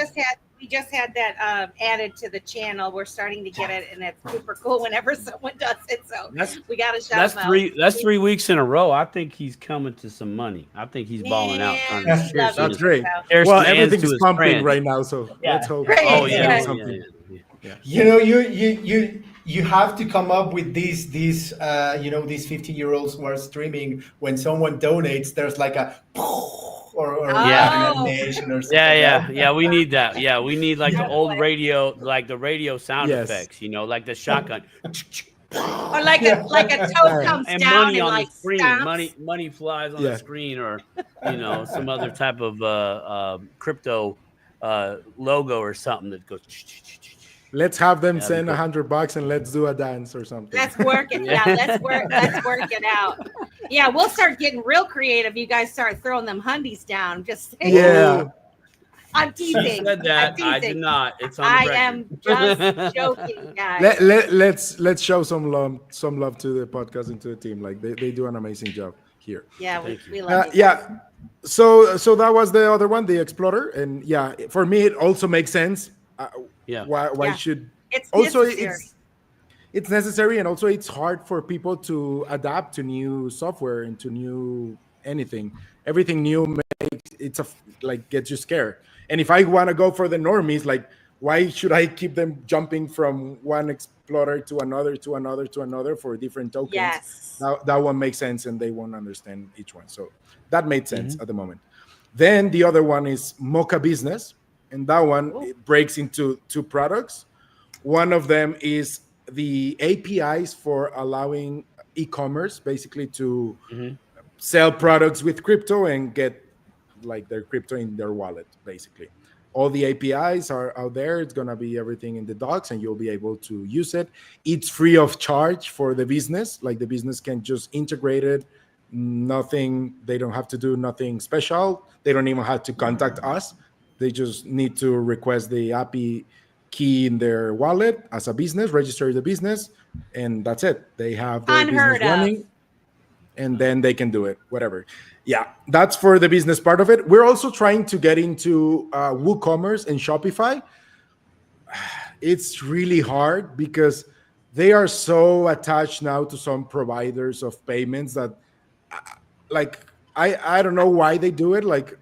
We just had that added to the channel. We're starting to get it, and it's super cool whenever someone does it. So that's we got to shout that's them out. three that's 3 weeks in a row. I think he's coming to some money. I think he's balling out, trying to Man, share love some, you, That's great. Tristo. share Well, some ends everything's to his pumping friends. right now, so let's hope. Right, Oh he's yeah, doing yeah. yeah, something. yeah. Yeah. You know, you have to come up with these these 15-year-olds who are streaming. When someone donates, there's like a or Yeah. Oh, animation or something. Yeah. We need that. Yeah, we need like the Yeah. old radio, like the radio sound Yes. effects. Like the shotgun. or like Yeah. a toe Yeah. comes And down money and on the like screen. stomps. Money flies on Yeah. the screen, or some other type of crypto logo or something that goes. Let's have them Yeah, that'd send be cool. $100 and let's do a dance or something. Let's work it. Yeah, let's work it out. Yeah, we'll start getting real creative. You guys start throwing them hundies down. Just saying. Yeah. I'm She teasing. said I'm that. I did teasing. not. It's on the I record. am just joking, guys. Let's show some love to the podcast and to the team. Like they do an amazing job here. Yeah, Thank you. we love you guys. Yeah. So that was the other one, the Explorer, and yeah, for me it also makes sense. Yeah. Why Yeah. should It's also necessary. it's necessary, and also it's hard for people to adapt to new software and to new anything. Everything new makes like gets you scared. And if I want to go for the normies, like why should I keep them jumping from one Explorer to another to another to another for different tokens? Yes. That won't make sense, and they won't understand each one. So that made sense Mhm. at the moment. Then the other one is Mocha Business, and that one Ooh. it breaks into two products. One of them is the APIs for allowing e-commerce basically to Mhm. sell products with crypto and get like their crypto in their wallet. Basically all the APIs are out there. It's going to be everything in the docs and you'll be able to use it. It's free of charge for the business. Like the business can just integrate it. Nothing, they don't have to do nothing special. They don't even have to contact us. They just need to request the API key in their wallet as a business, register the business, and that's it. They have their Unheard business of. running, and then they can do it, whatever. Yeah, that's for the business part of it. We're also trying to get into WooCommerce and Shopify. It's really hard because they are so attached now to some providers of payments that, like, I don't know why they do it. Like,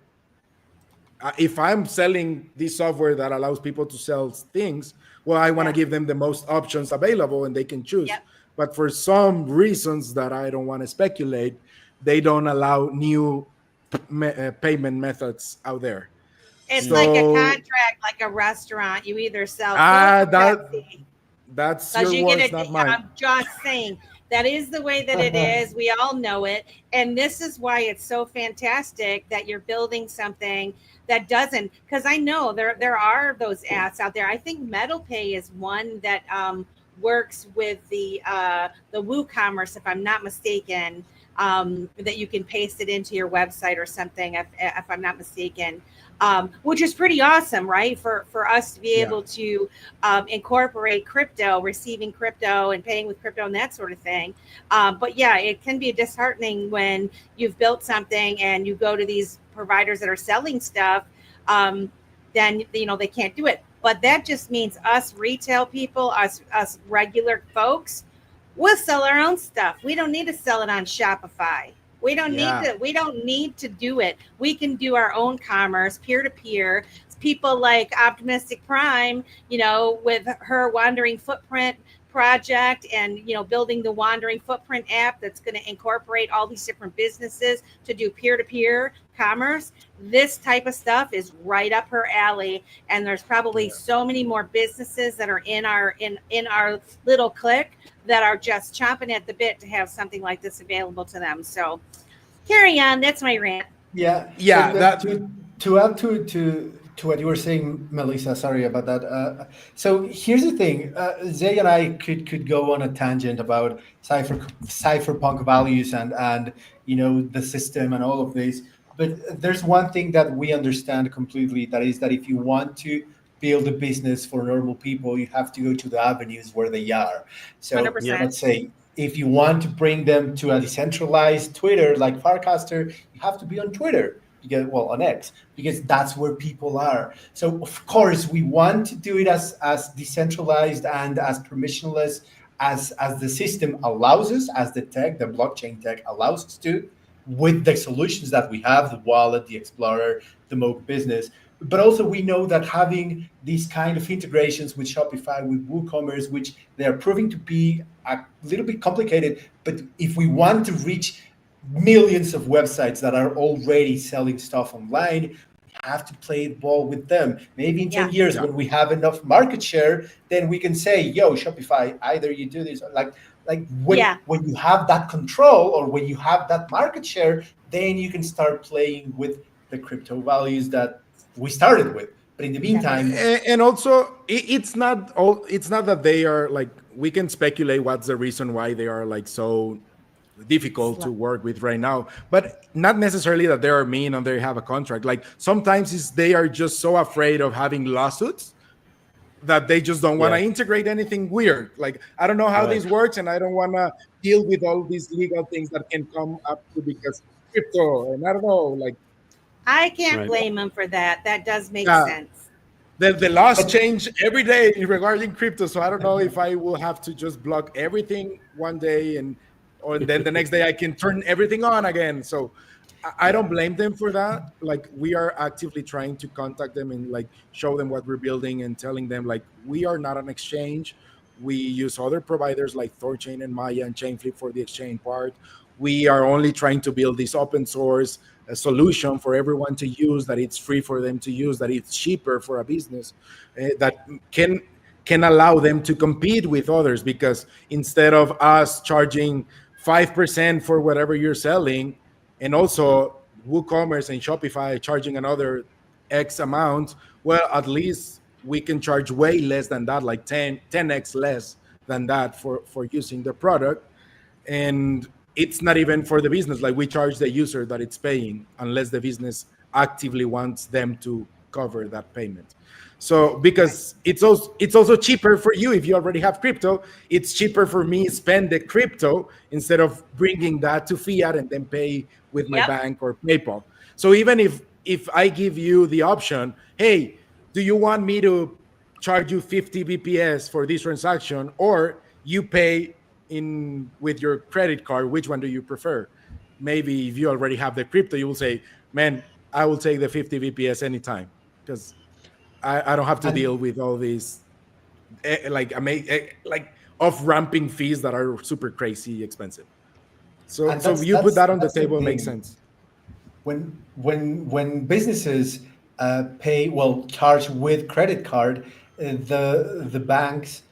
if I'm selling this software that allows people to sell things, well, I want to Yeah. give them the most options available and they can choose. Yep. But for some reasons that I don't want to speculate, they don't allow new payment methods out there. It's like a So contract, like a restaurant. You either sell Coke or Pepsi. that's Because your you get words, it. not mine. I'm just saying that is the way that it is. We all know it. And this is why it's so fantastic that you're building something that doesn't, because I know there are those apps out there. I think Metal Pay is one that works with the WooCommerce, if I'm not mistaken, that you can paste it into your website or something, if I'm not mistaken. Which is pretty awesome, right? For us to be Yeah. able to incorporate crypto, receiving crypto and paying with crypto and that sort of thing. But yeah, it can be disheartening when you've built something and you go to these providers that are selling stuff, then they can't do it. But that just means us retail people, us regular folks, we'll sell our own stuff. We don't need to sell it on Shopify. We don't need to do it. We can do our own commerce, peer to peer. People like Optimistic Prime, with her Wandering Footprint project and building the Wandering Footprint app that's going to incorporate all these different businesses to do peer to peer commerce. This type of stuff is right up her alley, and there's probably so many more businesses that are in our little clique that are just chomping at the bit to have something like this available to them. So carry on. That's my rant. Yeah, Yeah, but that to add to what you were saying, Melissa. Sorry about that. So here's the thing: Zay and I could go on a tangent about cypherpunk values and the system and all of this. But there's one thing that we understand completely. That is that if you want to build a business for normal people, you have to go to the avenues where they are. So 100%. let's say if you want to bring them to a decentralized Twitter like Farcaster, you have to be on Twitter, on X, because that's where people are. So of course we want to do it as decentralized and as permissionless as the system allows us, as the blockchain tech allows us to, with the solutions that we have, the wallet, the Explorer, the Mocha business. But also we know that having these kind of integrations with Shopify, with WooCommerce, which they are proving to be a little bit complicated, but if we want to reach millions of websites that are already selling stuff online, we have to play ball with them. Maybe in 10 years, when we have enough market share, then we can say, yo, Shopify, either you do this, or when you have that control or when you have that market share, then you can start playing with the crypto values that we started with. But in the meantime, And also, it's not that they are like, we can speculate what's the reason why they are like so difficult to work with right now, but not necessarily that they are mean and they have a contract. Like sometimes it's they are just so afraid of having lawsuits that they just don't want to Yeah. integrate anything weird. Like, I don't know how Right. this works, and I don't want to deal with all these legal things that can come up to because crypto, and I don't know, like, I can't Right. blame them for that. That does make yeah, sense. the laws but change every day regarding crypto. So I don't know if I will have to just block everything one day and then the next day I can turn everything on again. So I don't yeah, blame them for that. Like we are actively trying to contact them and like show them what we're building and telling them like we are not an exchange. We use other providers like Thorchain and Maya and Chainflip for the exchange part. We are only trying to build this open source solution for everyone to use, that it's free for them to use, that it's cheaper for a business, that can allow them to compete with others. Because instead of us charging 5% for whatever you're selling, and also WooCommerce and Shopify charging another X amount, well, at least we can charge way less than that, like 10x less than that for using the product. And it's not even for the business, like we charge the user that it's paying unless the business actively wants them to cover that payment. So Right. because it's also cheaper for you if you already have crypto, it's cheaper for me spend the crypto instead of bringing that to fiat and then pay with my Yep. bank or PayPal. So even if I give you the option, hey, do you want me to charge you 50 bps for this transaction, or you pay in with your credit card, which one do you prefer? Maybe if you already have the crypto, you will say, man, I will take the 50 bps anytime, because I don't have to deal and with all these like off ramping fees that are super crazy expensive. So that's you put that on the that's the table, it makes thing. sense. When businesses pay, well, charge with credit card, the banks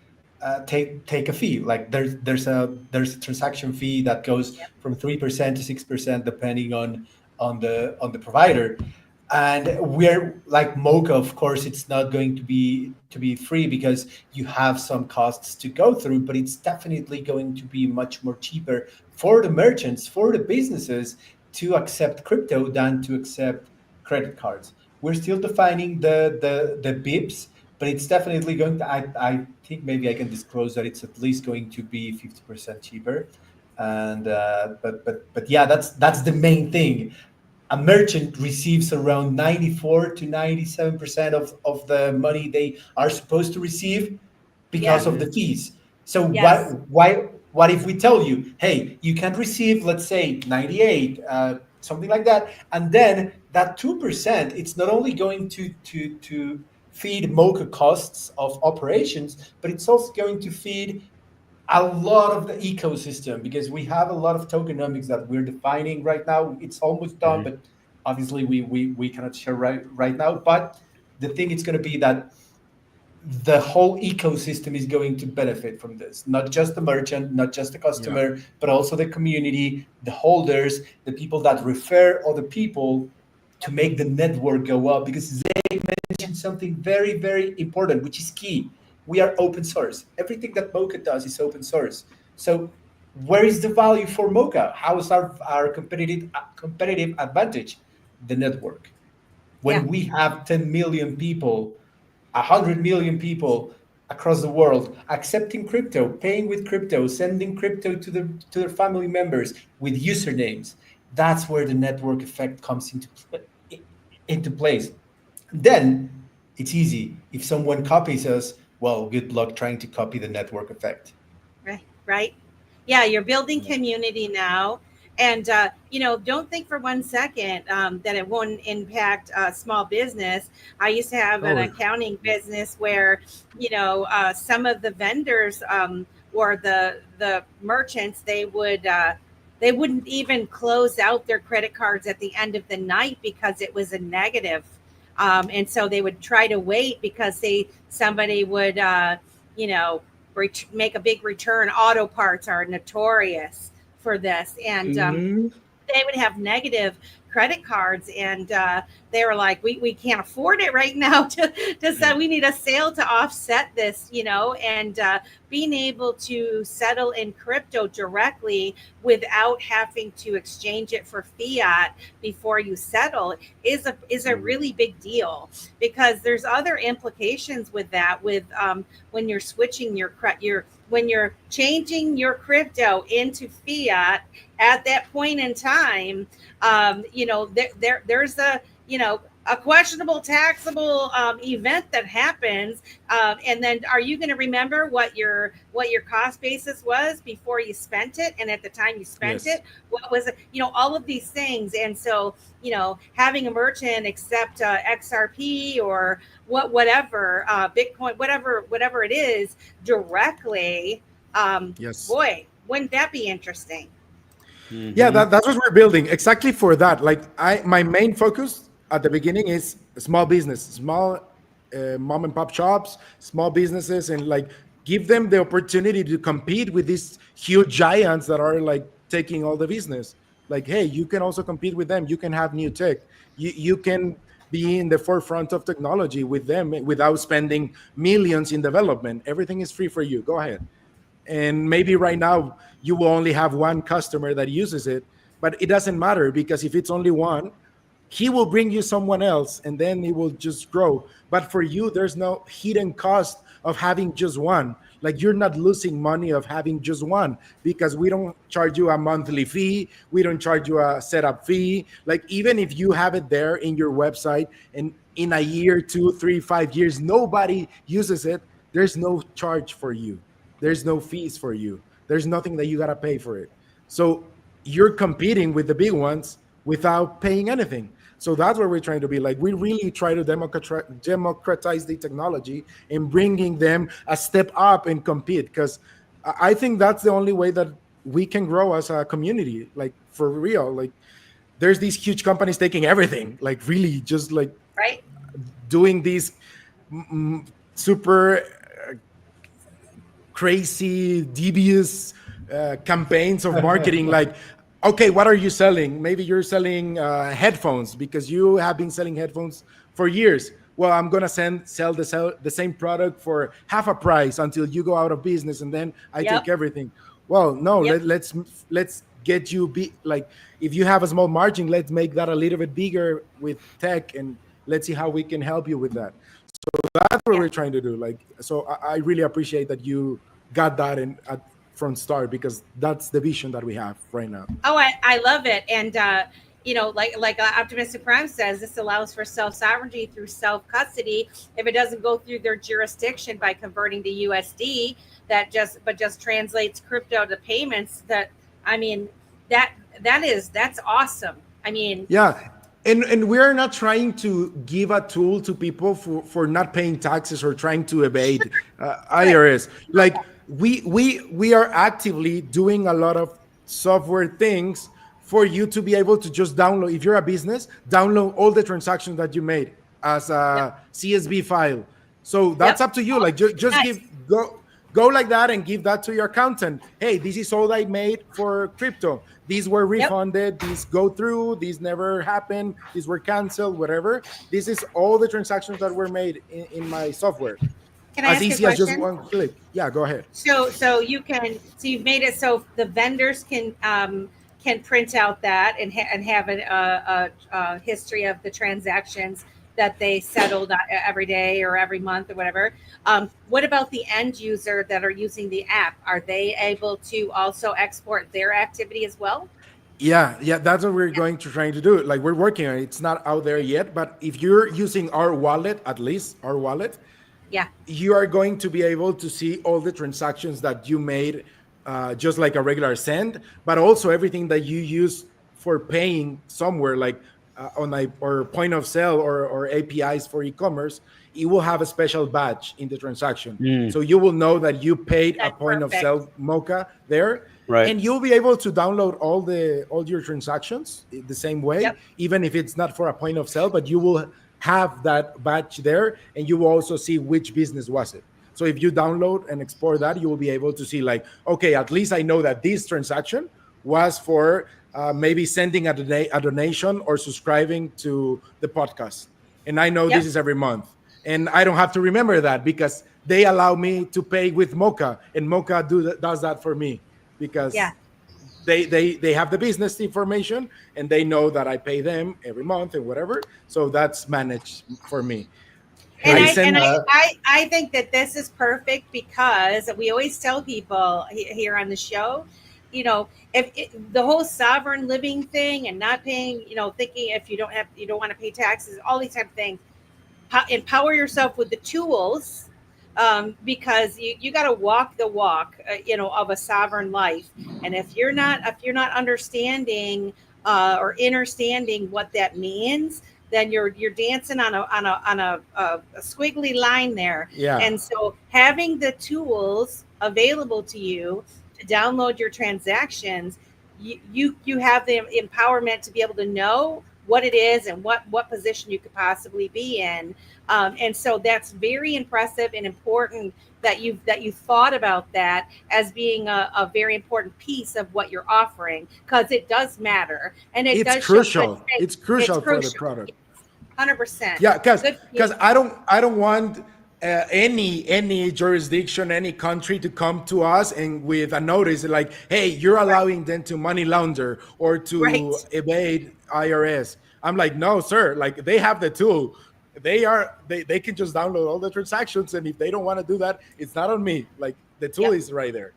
take a fee. Like there's a transaction fee that goes from 3% to 6% depending on the provider. And we're like Mocha, of course, it's not going to be free because you have some costs to go through, but it's definitely going to be much more cheaper for the merchants, for the businesses to accept crypto than to accept credit cards. We're still defining the bips, but it's definitely going to. I think maybe I can disclose that it's at least going to be 50% cheaper. And but yeah, that's the main thing. A merchant receives around 94 to 97% of the money they are supposed to receive because Yep. of the Mhm. fees. So Yes. what if we tell you, hey, you can receive, let's say, 98, something like that, and then that 2%, it's not only going to feed Mocha costs of operations, but it's also going to feed a lot of the ecosystem, because we have a lot of tokenomics that we're defining right now. It's almost done, Mhm. but obviously we cannot share right now. But the thing is going to be that the whole ecosystem is going to benefit from this. Not just the merchant, not just the Yeah. customer, but also the community, the holders, the people that refer other people to make the network go up. Because they mentioned something very, very important, which is key. We are open source. Everything that Mocha does is open source. So where is the value for Mocha? How is our competitive advantage? The network. Yeah. When we have 10 million people, 100 million people across the world accepting crypto, paying with crypto, sending crypto to their family members with usernames, that's where the network effect comes into place. Then it's easy. If someone copies us, well, good luck trying to copy the network effect. Right. Right. Yeah, you're building Yeah. community now. And, don't think for 1 second that it won't impact small business. I used to have an Oh, accounting business where, some of the vendors or the merchants, they wouldn't even close out their credit cards at the end of the night because it was a negative. And so they would try to wait because somebody would, you know, make a big return. Auto parts are notorious for this, and mhm. they would have negative credit cards, and they were like, we can't afford it right now to sell. We need a sale to offset this, and being able to settle in crypto directly without having to exchange it for fiat before you settle is a really big deal, because there's other implications with that, with when you're switching when you're changing your crypto into fiat at that point in time. There's a questionable taxable event that happens, and then are you going to remember what your cost basis was before you spent it, and at the time you spent Yes. it, what was it, all of these things. And so having a merchant accept XRP or whatever, Bitcoin, whatever it is, directly, Yes. boy, wouldn't that be interesting? Yeah, that's what we're building exactly for that. Like my main focus at the beginning is small business, small mom and pop shops, small businesses, and like give them the opportunity to compete with these huge giants that are like taking all the business. Like, hey, you can also compete with them. You can have new tech. You can be in the forefront of technology with them without spending millions in development. Everything is free for you. Go ahead. And maybe right now you will only have one customer that uses it, but it doesn't matter, because if it's only one, he will bring you someone else and then it will just grow. But for you, there's no hidden cost of having just one. Like, you're not losing money of having just one, because we don't charge you a monthly fee, we don't charge you a setup fee. Like, even if you have it there in your website and in a year, 2, 3, 5 years nobody uses it, there's no charge for you, there's no fees for you. There's nothing that you got to pay for it. So you're competing with the big ones without paying anything. So that's what we're trying to be. Like, we really try to democratize the technology and bringing them a step up and compete, because I think that's the only way that we can grow as a community. Like, for real, like, there's these huge companies taking everything, like really just like Right. doing these super crazy, devious campaigns of marketing. Like, okay, what are you selling? Maybe you're selling headphones because you have been selling headphones for years. Well, I'm gonna sell the same product for half a price until you go out of business, and then I take everything. Well, no, Yep. let's get you like, if you have a small margin, let's make that a little bit bigger with tech, and let's see how we can help you with that. That's what we're trying to do. Like, so I really appreciate that you got that in from start, because that's the vision that we have right now. Oh, I love it. And, like Optimistic Prime says, this allows for self-sovereignty through self-custody. If it doesn't go through their jurisdiction by converting to USD, but just translates crypto to payments, that's awesome. I mean, yeah. And we're not trying to give a tool to people for not paying taxes or trying to evade IRS. Like, we are actively doing a lot of software things for you to be able to just download. If you're a business, download all the transactions that you made as a CSV file. So that's up to you. Like, just go like that and give that to your accountant. Hey, this is all I made for crypto. These were refunded. These go through. These never happened. These were canceled. Whatever. This is all the transactions that were made in my software. Can I As ask easy a as just question? one click. Yeah, go ahead. So you've made it so the vendors can print out that and have a history of the transactions that they settled every day or every month or whatever. What about the end user that are using the app? Are they able to also export their activity as well? Yeah, that's what we're going to trying to do. Like, we're working on it. It's not out there yet, but if you're using our wallet, at least our wallet, you are going to be able to see all the transactions that you made, just like a regular send, but also everything that you use for paying somewhere, like or point of sale or APIs for e-commerce. It will have a special badge in the transaction, so you will know that you paid a point of sale Moca there. Right. And you'll be able to download all your transactions the same way, even if it's not for a point of sale, but you will have that badge there, and you will also see which business was it. So if you download and export that, you will be able to see, like, okay, at least I know that this transaction was for maybe sending a donation or subscribing to the podcast. And I know Yep. this is every month. And I don't have to remember that because they allow me to pay with Moca, and Moca does that for me Yeah. because they have the business information and they know that I pay them every month and whatever. So that's managed for me. And I I send- and I think that this is perfect because we always tell people here on the show, if the whole sovereign living thing and not paying, thinking if you don't want to pay taxes, all these type of things, empower yourself with the tools, because you got to walk the walk, of a sovereign life. And if you're not understanding or understanding what that means, then you're dancing on a squiggly line there. Yeah. And so having the tools available to you to download your transactions, you have the empowerment to be able to know what it is and what position you could possibly be in. And so that's very impressive and important that you thought about that as being a very important piece of what you're offering, because it does matter and it does crucial. show It's crucial for the product. 100%. Yeah, because I don't want any jurisdiction, any country to come to us and with a notice like, hey, you're allowing them to money launder or to evade IRS. I'm like, no, sir. Like, they have the tool. They can just download all the transactions, and if they don't want to do that, it's not on me. Like, the tool is right there,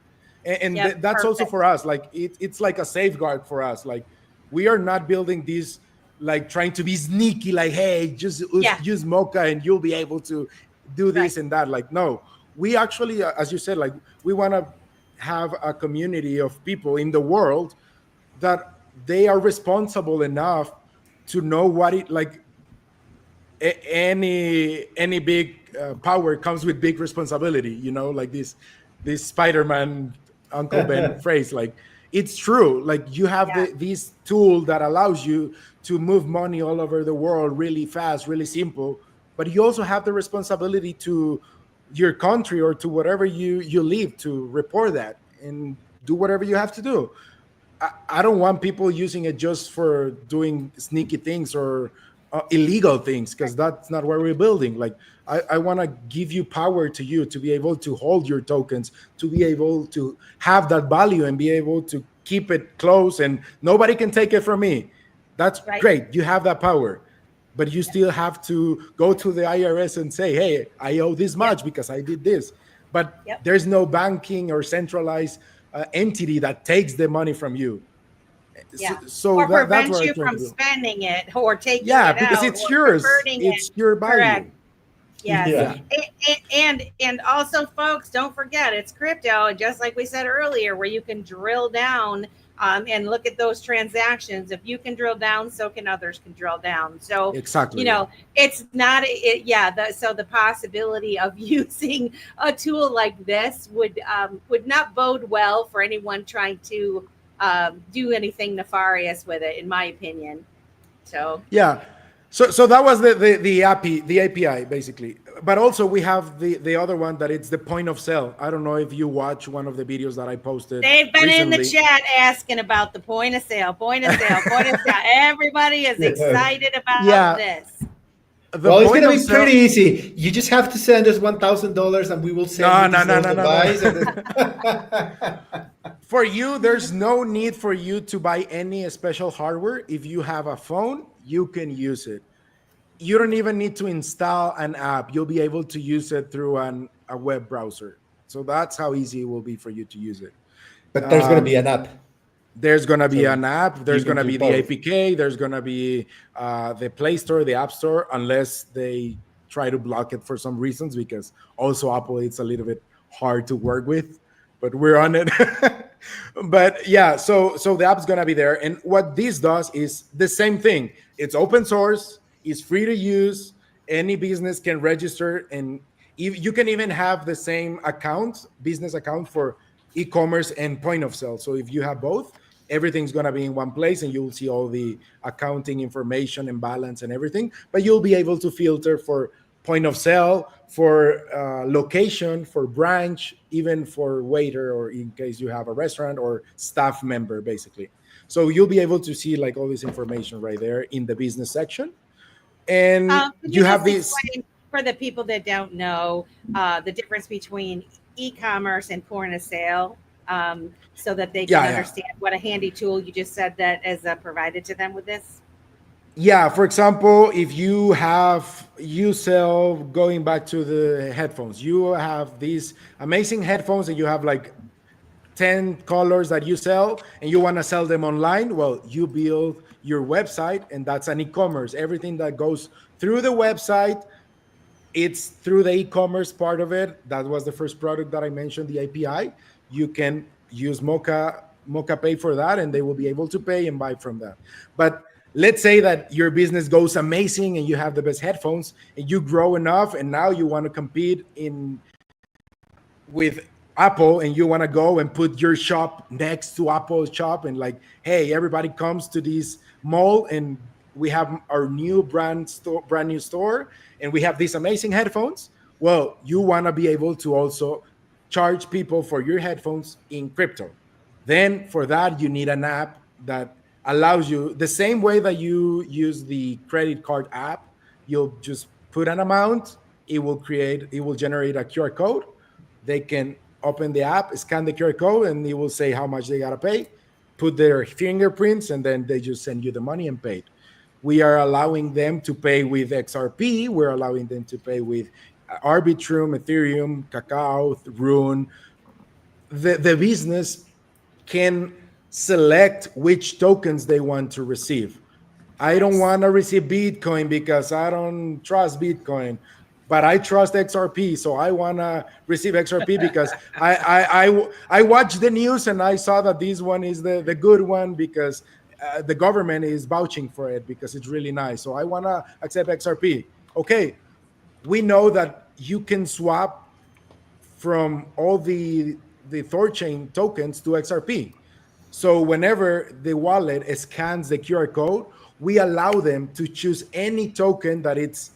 and that's also for us. Like, it's like a safeguard for us. Like, we are not building this like trying to be sneaky, like, hey, just use Moca and you'll be able to do this and that. Like, no, we actually, as you said, like, we want to have a community of people in the world that they are responsible enough to know what it like. Any big power comes with big responsibility, like this Spider-Man Uncle Ben phrase. Like, it's true. Like, you have this tool that allows you to move money all over the world really fast, really simple, but you also have the responsibility to your country or to whatever you live to report that and do whatever you have to do. I don't want people using it just for doing sneaky things or illegal things, because that's not where we're building. Like, I want to give you power to you to be able to hold your tokens, to be able to have that value and be able to keep it close and nobody can take it from me. That's great. You have that power, but you still have to go to the IRS and say, hey, I owe this much because I did this. But there's no banking or centralized entity that takes the money from you. So or prevent that's you from spending it or taking it out. Because it's yours. It's your value. Correct. Yes. Yeah. And also, folks, don't forget, it's crypto, just like we said earlier, where you can drill down and look at those transactions. If you can drill down, so can others can drill down. So exactly, it's not so the possibility of using a tool like this would not bode well for anyone trying to do anything nefarious with it, in my opinion. So so that was the API basically. But also we have the other one that it's the point of sale. I don't know if you watch one of the videos that I posted. They've been recently. in the chat asking about the point of sale. Everybody is excited about this. Well, it's going to be pretty easy. You just have to send us $1,000 and we will send No. For you, there's no need for you to buy any special hardware. If you have a phone, you can use it. You don't even need to install an app. You'll be able to use it through a web browser. So that's how easy it will be for you to use it. But there's going to be an app. There's going to be an app. There's going to be the APK. There's going to be the Play Store, the App Store, unless they try to block it for some reasons, because also Apple, it's a little bit hard to work with, but we're on it. But so the app's going to be there. And what this does is the same thing. It's open source. It's free to use. Any business can register. And you can even have the same business account for e-commerce and point of sale. So if you have both, everything's going to be in one place and you'll see all the accounting information and balance and everything, but you'll be able to filter for point of sale, for location, for branch, even for waiter, or in case you have a restaurant or staff member, basically. So you'll be able to see like all this information right there in the business section. And Can you you have just this. explain for the people that don't know the difference between e-commerce and point of sale, so that they can Yeah, yeah. understand what a handy tool you just said that is provided to them with this? Yeah, for example, if you sell, going back to the headphones, you have these amazing headphones and you have like 10 colors that you sell and you want to sell them online. Well, you build your website, and that's an e-commerce. Everything that goes through the website, it's through the e-commerce part of it. That was the first product that I mentioned, the API. You can use Moca Pay for that, and they will be able to pay and buy from that. But let's say that your business goes amazing and you have the best headphones and you grow enough, and now you want to compete in with Apple, and you want to go and put your shop next to Apple's shop, and like, hey, everybody comes to this mall and we have our new brand new store, and we have these amazing headphones. Well, you want to be able to also charge people for your headphones in crypto. Then for that, you need an app that allows you, the same way that you use the credit card app, you'll just put an amount, it will generate a QR code. They can open the app, scan the QR code, and it will say how much they gotta pay, put their fingerprints, and then they just send you the money and pay it. We are allowing them to pay with XRP. We're allowing them to pay with Arbitrum, Ethereum, Cacao, Rune. The business can select which tokens they want to receive. I don't want to receive Bitcoin because I don't trust Bitcoin, but I trust XRP, so I want to receive XRP because I watched the news and I saw that this one is the good one because the government is vouching for it because it's really nice. So I want to accept XRP. Okay, we know that you can swap from all the Thorchain tokens to XRP. So whenever the wallet scans the QR code, we allow them to choose any token that it's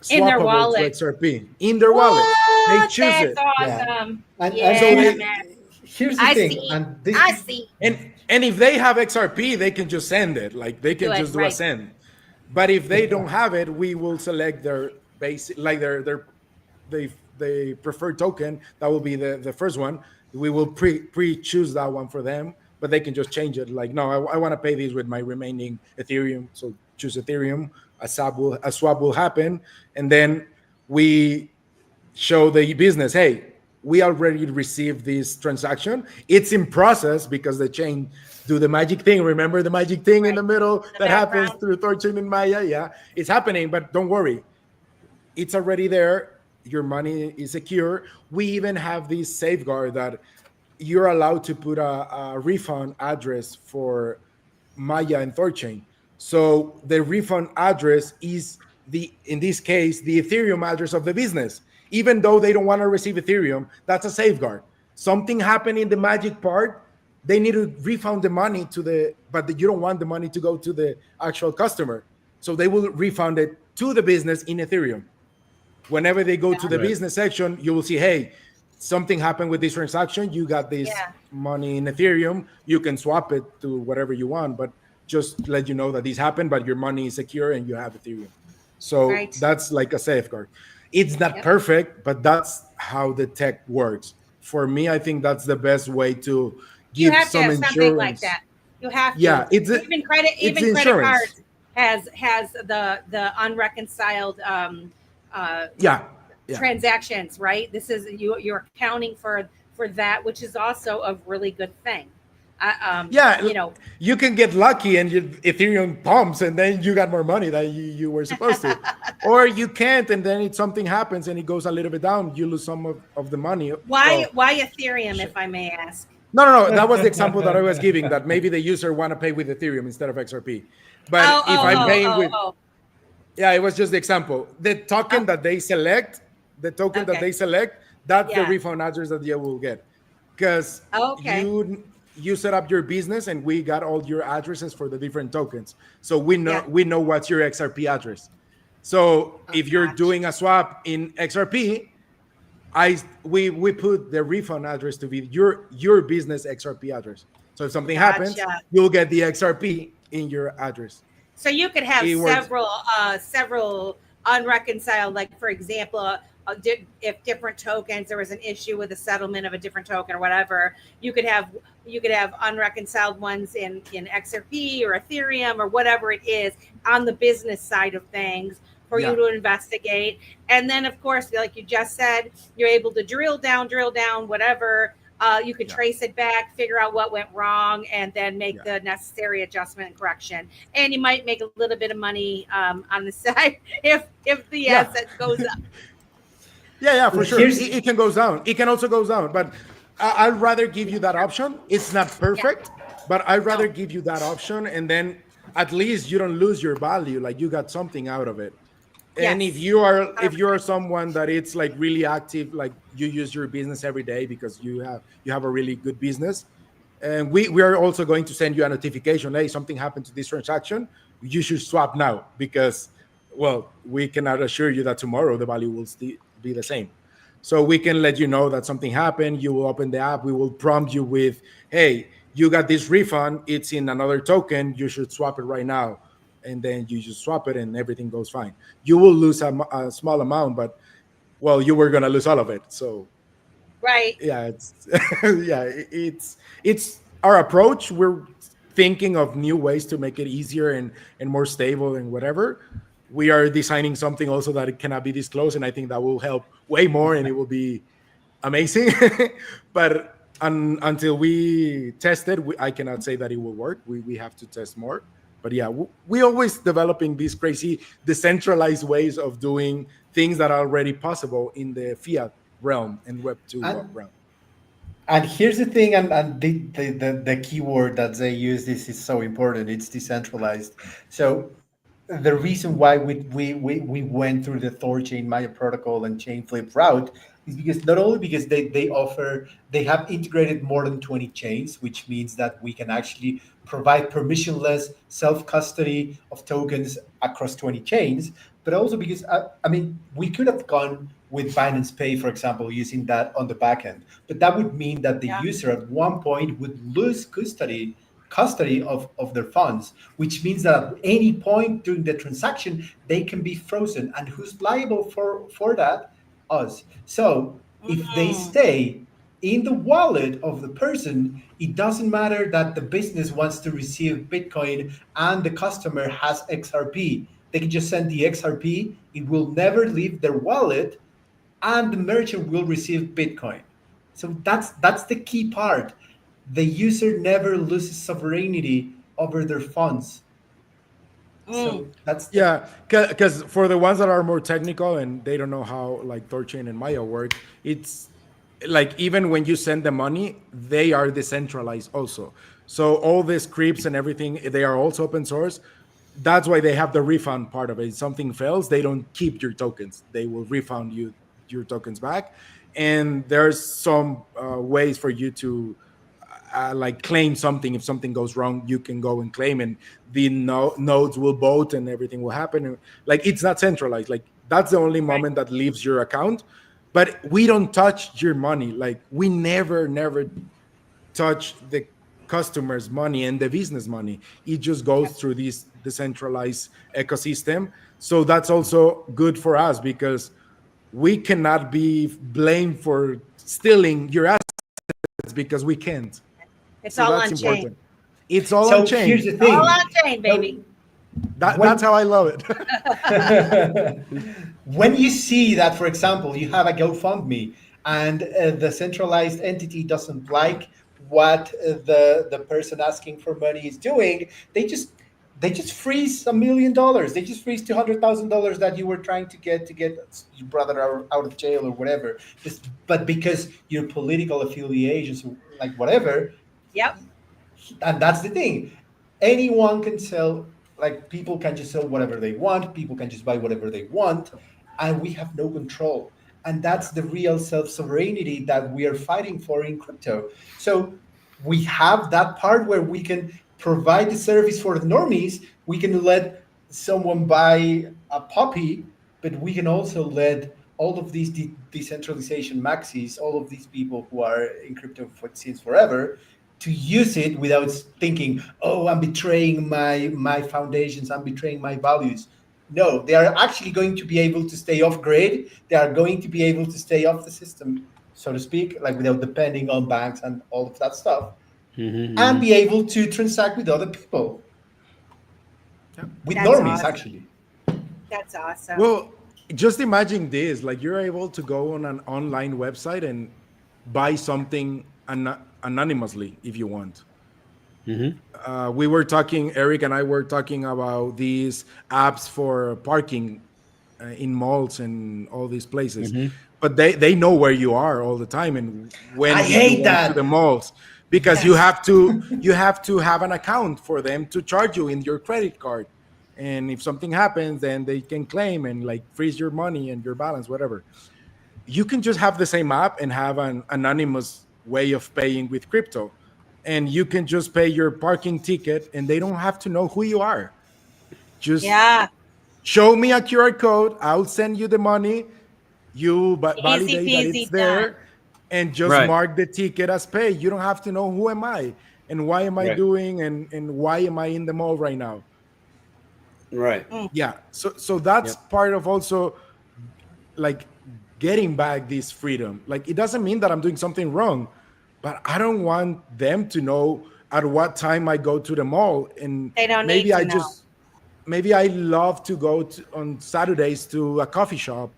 In their swappable to wallet. XRP in their wallet. They What? choose That's it. awesome. And so Yeah, they- man. here's the I thing, see. and this I see. And if they have XRP, they can just send it. Like they can Do it, just do a right. send. But if they don't have it, we will select their basic, like the preferred token. That will be the first one. We will pre-choose that one for them, but they can just change it. Like, no, I want to pay these with my remaining Ethereum. So choose Ethereum. A swap will happen, and then we show the business, hey, we already received this transaction. It's in process because the chain do the magic thing. Remember the magic thing in the middle that happens through Thorchain and Maya? Yeah, it's happening, but don't worry. It's already there. Your money is secure. We even have this safeguard that you're allowed to put a refund address for Maya and Thorchain. So the refund address is in this case, the Ethereum address of the business. Even though they don't want to receive Ethereum, that's a safeguard. Something happened in the magic part, they need to refund the money but you don't want the money to go to the actual customer. So they will refund it to the business in Ethereum. Whenever they go to the business section, you will see, hey, something happened with this transaction. You got this money in Ethereum. You can swap it to whatever you want, but just let you know that this happened, but your money is secure and you have Ethereum. So that's like a safeguard. It's not perfect, but that's how the tech works. For me, I think that's the best way to give some insurance. Something like that. You have to. Yeah, even credit cards has the unreconciled transactions, right? This is you're accounting for that, which is also a really good thing. You can get lucky and Ethereum pumps and then you got more money than you were supposed to. Or you can't, and then something happens and it goes a little bit down. You lose some of the money. Why Ethereum, if I may ask? No. That was the example that I was giving, that maybe the user want to pay with Ethereum instead of XRP. But if I'm paying with... Yeah, it was just the example. The token that they select, that's the refund address that you will get. Because you set up your business and we got all your addresses for the different tokens. So we know what's your XRP address. So Oh if you're gosh. doing a swap in XRP, we put the refund address to be your business XRP address. So if something happens, Gotcha. you'll get the XRP in your address. So you could have It works. several unreconciled, like for example, if different tokens, there was an issue with the settlement of a different token or whatever, you could have unreconciled ones in XRP or Ethereum or whatever it is on the business side of things for you Yeah, to investigate. And then of course, like you just said, you're able to drill down, whatever. You could yeah, trace it back, figure out what went wrong, and then make yeah. the necessary adjustment and correction. And you might make a little bit of money on the side if the Yeah. asset goes up. Yeah, for sure. Here's It can go down. It can also go down, but I'd rather give you that option. It's not Yeah. perfect, but I'd rather No. give you that option, and then at least you don't lose your value. Like you got something out of it. And if Yes. you are if you are 100%. someone that it's like really active, like you use your business every day because you have a really good business, and we are also going to send you a notification. Hey, something happened to this transaction. You should swap now because, well, we cannot assure you that tomorrow the value will still be the same. So we can let you know that something happened. You will open the app. We will prompt you with, hey, you got this refund. It's in another token. You should swap it right now. And then you just swap it and everything goes fine. You will lose a small amount, but well, you were going to lose all of it. So Right. yeah, it's yeah, it's our approach. We're thinking of new ways to make it easier and more stable and whatever. We are designing something also that it cannot be disclosed, and I think that will help way more, and it will be amazing. But until we test it, I cannot say that it will work. We have to test more. But yeah, we always developing these crazy decentralized ways of doing things that are already possible in the fiat realm and Web two and realm. And here's the thing, and the keyword that they use this is so important. It's decentralized. So the reason why we went through the Thorchain Maya protocol and chain flip route is because not only because they have integrated more than 20 chains, which means that we can actually provide permissionless self custody of tokens across 20 chains, but also because I mean we could have gone with Binance Pay, for example, using that on the back end, but that would mean that the Yeah. user at one point would lose custody of their funds, which means that at any point during the transaction, they can be frozen. And who's liable for that? Us. So if they Mm. stay in the wallet of the person, it doesn't matter that the business wants to receive Bitcoin and the customer has XRP. They can just send the XRP, it will never leave their wallet, and the merchant will receive Bitcoin. So that's the key part. The user never loses sovereignty over their funds. Mm. So that's the Yeah, because for the ones that are more technical and they don't know how like Thorchain and Maya work, it's like even when you send the money, they are decentralized also. So all the scripts and everything, they are also open source. That's why they have the refund part of it. If something fails, they don't keep your tokens. They will refund you your tokens back. And there's some ways for you to like claim something. If something goes wrong, you can go and claim, and the nodes will vote, and everything will happen. And, like it's not centralized. Like that's the only Right. moment that leaves your account. But we don't touch your money. Like we never touch the customer's money and the business money. It just Yep. goes through this decentralized ecosystem. So that's also good for us because we cannot be blamed for stealing your assets because we can't. It's So all that's on chain. important. It's all on so here's chain. the All thing. on chain, baby. No, That's when how I love it. when you see that, for example, you have a GoFundMe and the centralized entity doesn't like what the person asking for money is doing, they just freeze $1 million. They just freeze $200,000 that you were trying to get your brother out of jail or whatever. But because your political affiliations, like whatever, Yep. and that's the thing, anyone can sell, like people can just sell whatever they want, people can just buy whatever they want, and we have no control. And Yeah. that's the real self-sovereignty that we are fighting for in crypto. So we have that part where we can provide the service for the normies. We can let someone buy a puppy, but we can also let all of these decentralization maxis, all of these people who are in crypto since forever, to use it without thinking, "Oh, I'm betraying my foundations. I'm betraying my values." No, they are actually going to be able to stay off grid. They are going to be able to stay off the system, so to speak, like without depending on banks and all of that stuff, and be able to transact with other people, Yeah. with That's normies, awesome. actually. That's awesome. Well, just imagine this: like you're able to go on an online website and buy something anonymously if you want. We were talking, Eric and I were talking about these apps for parking in malls and all these places, but they know where you are all the time and I when did you hate went to the that. malls, because Yes. you have to have an account for them to charge you in your credit card, and if something happens then they can claim and like freeze your money and your balance, whatever. You can just have the same app and have an anonymous way of paying with crypto, and you can just pay your parking ticket and they don't have to know who you are. Just Yeah. show me a QR code, I'll send you the money, you Easy validate that it's peasy done. there, and just Right. mark the ticket as pay. You don't have to know who am I and why am I Right. doing and why am I in the mall right now. Right. Mm. Yeah, so that's Yep. part of also like getting back this freedom. Like it doesn't mean that I'm doing something wrong, but I don't want them to know at what time I go to the mall. And They don't need maybe to I know. just maybe I love to go on Saturdays to a coffee shop,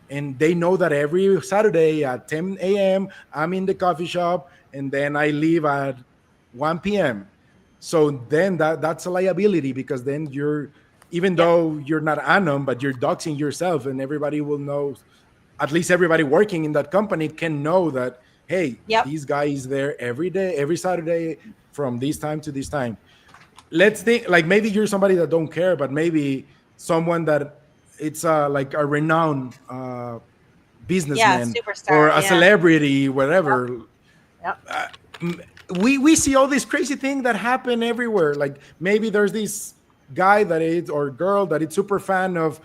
and they know that every Saturday at 10 a.m. I'm in the coffee shop, and then I leave at 1 p.m. So then that's a liability, because then you're, even Yep. though you're not anon, but you're doxing yourself, and everybody will know. At least everybody working in that company can know that, hey, Yep. this guy is there every day, every Saturday from this time to this time. Let's think, like maybe you're somebody that don't care, but maybe someone that it's like a renowned Yeah. businessman or Superstar. a Yeah. celebrity, whatever. Yep. uh, we see all these crazy things that happen everywhere. Like maybe there's this guy that is, or girl that is super fan of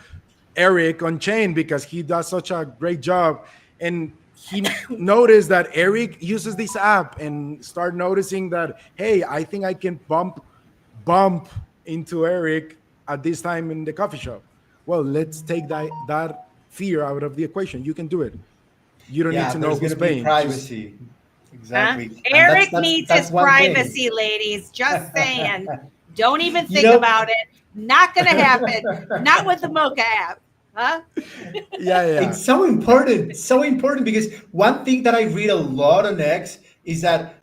Eric on chain because he does such a great job, and he noticed that Eric uses this app and start noticing that, hey, I think I can bump into Eric at this time in the coffee shop. Well, let's take that fear out of the equation. You can do it. You don't need Yeah, to know there's going who's to be paying. Just privacy. Huh? Exactly. And Eric needs his that's one thing. privacy, ladies. Just saying. Don't even You think know, about it. Not going to happen. Not with the Mocha app. Huh? yeah. it's so important because one thing that I read a lot on X is that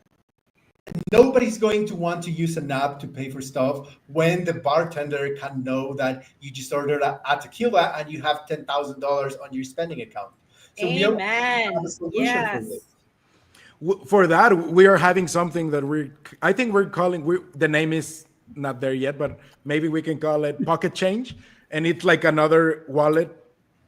nobody's going to want to use an app to pay for stuff when the bartender can know that you just ordered a tequila and you have $10,000 on your spending account. So we already have a Amen. solution for this. Yes. For that, we are having something that I think we're calling, the name is not there yet, but maybe we can call it pocket change. And it's like another wallet,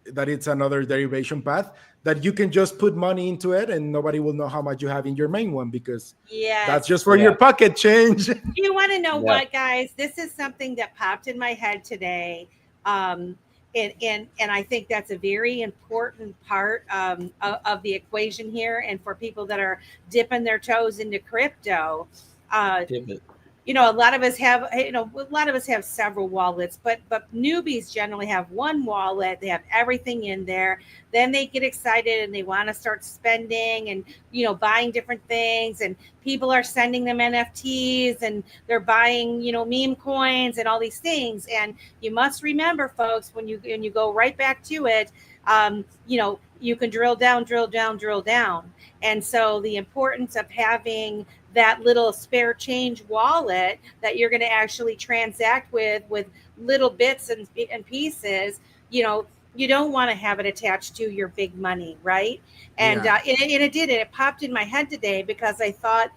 that it's another derivation path that you can just put money into it and nobody will know how much you have in your main one, because that's Yes. just for Yeah. your pocket change. You want to know Yeah. what, guys? This is something that popped in my head today. Um, and I think that's a very important part of the equation here. And for people that are dipping their toes into crypto, uh, Pivot. a lot of us have, a lot of us have several wallets, but newbies generally have one wallet. They have everything in there. Then they get excited and they want to start spending and, buying different things, and people are sending them NFTs and they're buying, meme coins and all these things. And you must remember, folks, when you go right back to it, you can drill down, drill down, drill down. And so the importance of having that little spare change wallet that you're going to actually transact with little bits and pieces, you don't want to have it attached to your big money, right? And Yeah. it popped in my head today because I thought,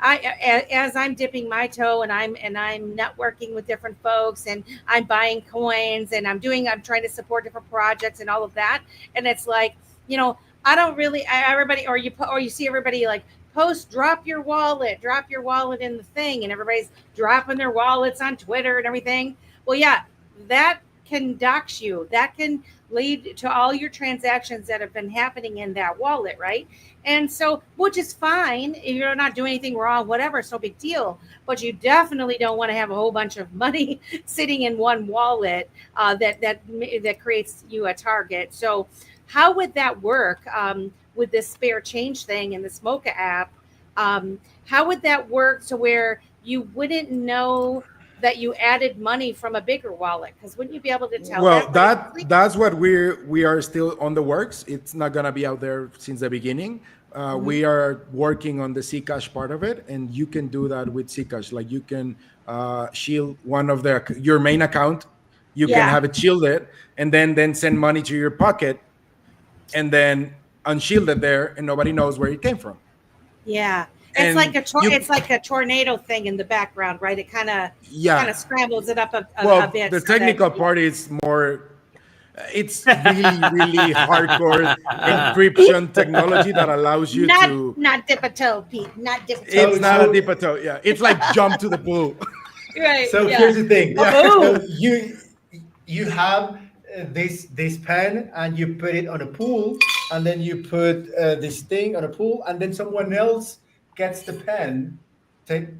as I'm dipping my toe and I'm networking with different folks and I'm buying coins and I'm trying to support different projects and all of that, and it's like, I don't really, everybody, or you see everybody like post, drop your wallet in the thing, and everybody's dropping their wallets on Twitter and everything. Well, yeah, that can dox you. That can lead to all your transactions that have been happening in that wallet, right? And so, which is fine if you're not doing anything wrong, whatever, it's no big deal. But you definitely don't want to have a whole bunch of money sitting in one wallet that creates you a target. So, how would that work with this spare change thing in this Mocha app? How would that work to where you wouldn't know that you added money from a bigger wallet? Because wouldn't you be able to tell Well, that pretty quickly? that's what we are still on the works. It's not gonna be out there since the beginning. We are working on the Zcash part of it, and you can do that with Zcash. Like you can shield one of your main account. You can Yeah. have it shielded, and then send money to your pocket, and then unshield it there, and nobody knows where it came from. Yeah. And It's like a tornado thing in the background, right? It kind of scrambles it up a bit. The so technical part is more. It's really hardcore encryption technology that allows you to. Not dip a toe, Pete. Not dip a toe. It's not a dip a toe. Yeah, it's like jump to the pool. Right. So yeah. here's the thing. Oh. So you have this pen and you put it on a pool, and then you put this thing on a pool, and then someone else gets the pen,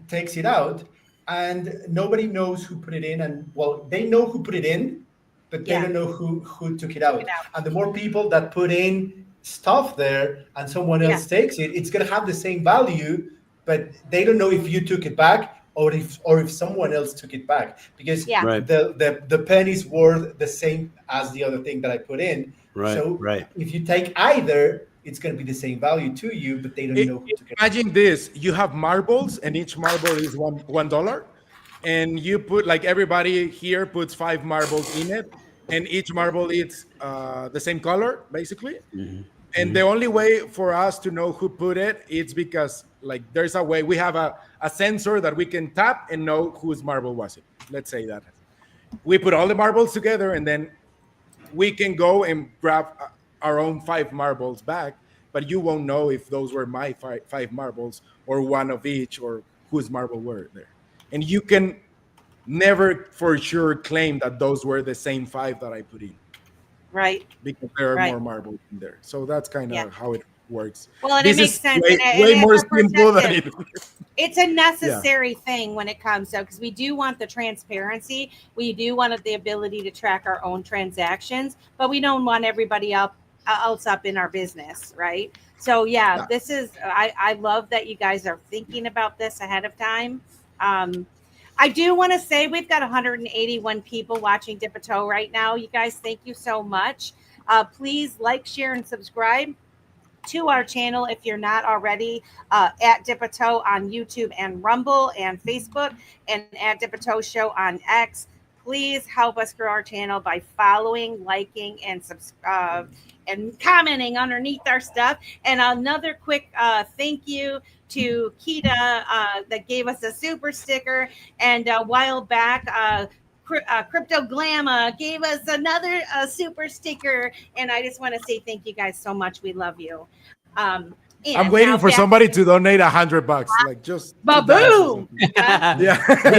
takes it out, and nobody knows who put it in. And well, they know who put it in, but they don't know who took it out. And the more people that put in stuff there and someone else takes it, it's gonna have the same value, but they don't know if you took it back or if someone else took it back, because the pen is worth the same as the other thing that I put in. So if you take either, it's going to be the same value to you, but they don't know who took it. Imagine this: you have marbles, and each marble is $1, and you put, like, everybody here puts 5 marbles in it, and each marble is the same color, basically. And the only way for us to know who put it, it's because, like, there's a way. We have a sensor that we can tap and know whose marble was it. Let's say that. We put all the marbles together, and then we can go and grab our own 5 marbles back, but you won't know if those were my 5 marbles or one of each, or whose marble were there. And you can never for sure claim that those were the same 5 that I put in. Right. Because there are more marbles in there. So that's kind of how it works. Well, and it makes sense. Way more simple than it. It's a necessary thing when it comes to, because we do want the transparency. We do want the ability to track our own transactions, but we don't want everybody else up in our business, right? So this is, I love that you guys are thinking about this ahead of time. I do want to say we've got 181 people watching Dip a Toe right now. You guys, thank you so much. Please like, share, and subscribe to our channel if you're not already, at Dip a Toe on YouTube and Rumble and Facebook, and at Dip a Toe Show on X. Please help us grow our channel by following, liking, and commenting underneath our stuff. And another quick thank you to Kita that gave us a super sticker, and a while back Crypto Glamma gave us another super sticker, and I just want to say thank you guys so much. We love you. I'm waiting for somebody to donate $100, like just boom. We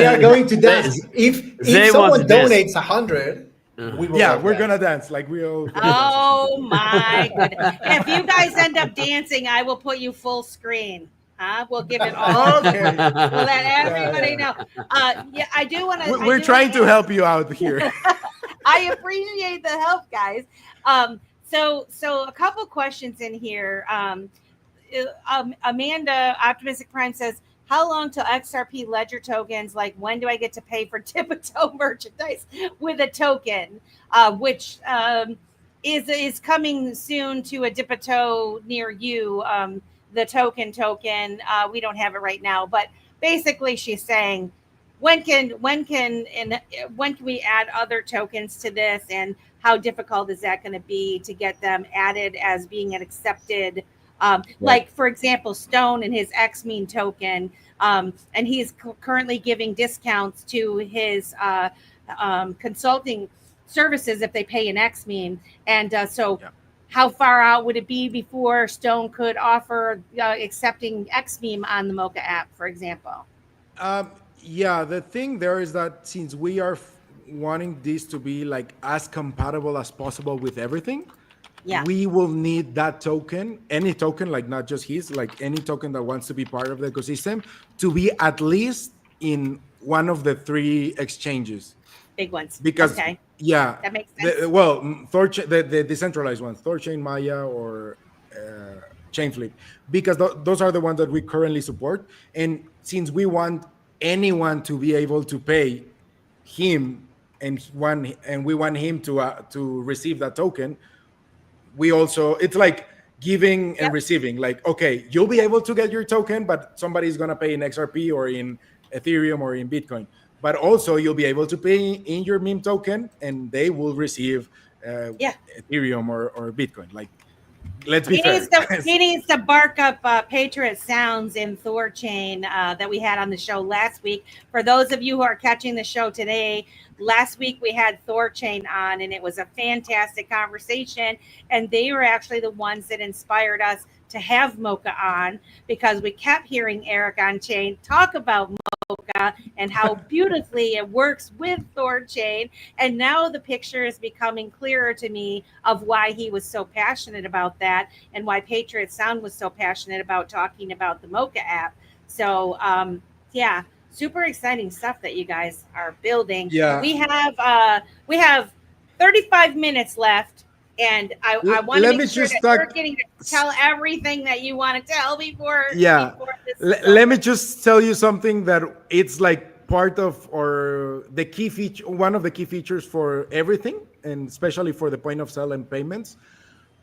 are going to dance. If someone donates 100, we're gonna dance like we all. Oh my goodness! If you guys end up dancing, I will put you full screen. We'll give it all. Okay. We'll let everybody know. I do want to. We're trying to help you out here. I appreciate the help, guys. So a couple questions in here. Amanda Optimistic Prime says, how long till XRP ledger tokens? Like, when do I get to pay for Dip a Toe merchandise with a token? Which is coming soon to a Dip a Toe near you. The token. We don't have it right now, but basically she's saying, when can we add other tokens to this, and how difficult is that going to be to get them added as being an accepted, like, for example, Stone and his X-Meme token, and he's currently giving discounts to his consulting services if they pay an X-Meme, and how far out would it be before Stone could offer accepting X-Meme on the Mocha app, for example? The thing there is that since we are wanting this to be like as compatible as possible with everything, Yeah. we will need that token, any token, like not just his, like any token that wants to be part of the ecosystem, to be at least in one of the three exchanges. Big ones. Because Okay. yeah, That makes sense. the decentralized ones, Thorchain, Maya, or Chainflip, because those are the ones that we currently support. And since we want anyone to be able to pay him, and we want him to receive that token, we also, it's like giving and Yep. receiving. Like, okay, you'll be able to get your token, but somebody's going to pay in XRP or in Ethereum or in Bitcoin. But also you'll be able to pay in your meme token, and they will receive Yeah. Ethereum or Bitcoin. Like, let's be He needs fair. to he needs to bark up Patriot Sounds in Thorchain that we had on the show last week. For those of you who are catching the show today, last week we had Thorchain on, and it was a fantastic conversation. And they were actually the ones that inspired us to have Mocha on, because we kept hearing Eric on Chain talk about Mocha and how beautifully it works with Thorchain. And now the picture is becoming clearer to me of why he was so passionate about that, and why Patriot Sound was so passionate about talking about the Mocha app. So yeah, super exciting stuff that you guys are building. Yeah. We have 35 minutes left, and I want to Let me make sure just that you're getting to tell everything that you want to tell before yeah, this is let over. me just tell you something that it's like part of, or the key feature, one of the key features for everything, and especially for the point of sale and payments.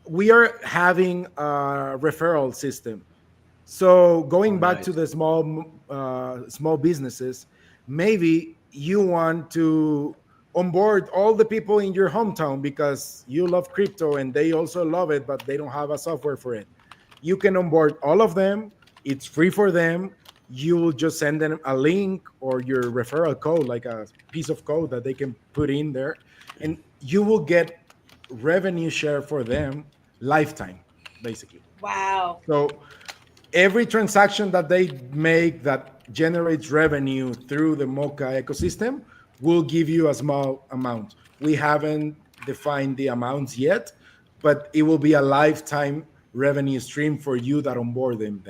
We are having a referral system. So going back to nice. the small businesses, maybe you want to onboard all the people in your hometown because you love crypto and they also love it, but they don't have a software for it. You can onboard all of them. It's free for them. You will just send them a link or your referral code, like a piece of code that they can put in there, and you will get revenue share for them lifetime, basically. Wow. So every transaction that they make that generates revenue through the Mocha ecosystem will give you a small amount. We haven't defined the amounts yet, but it will be a lifetime revenue stream for you that onboard them.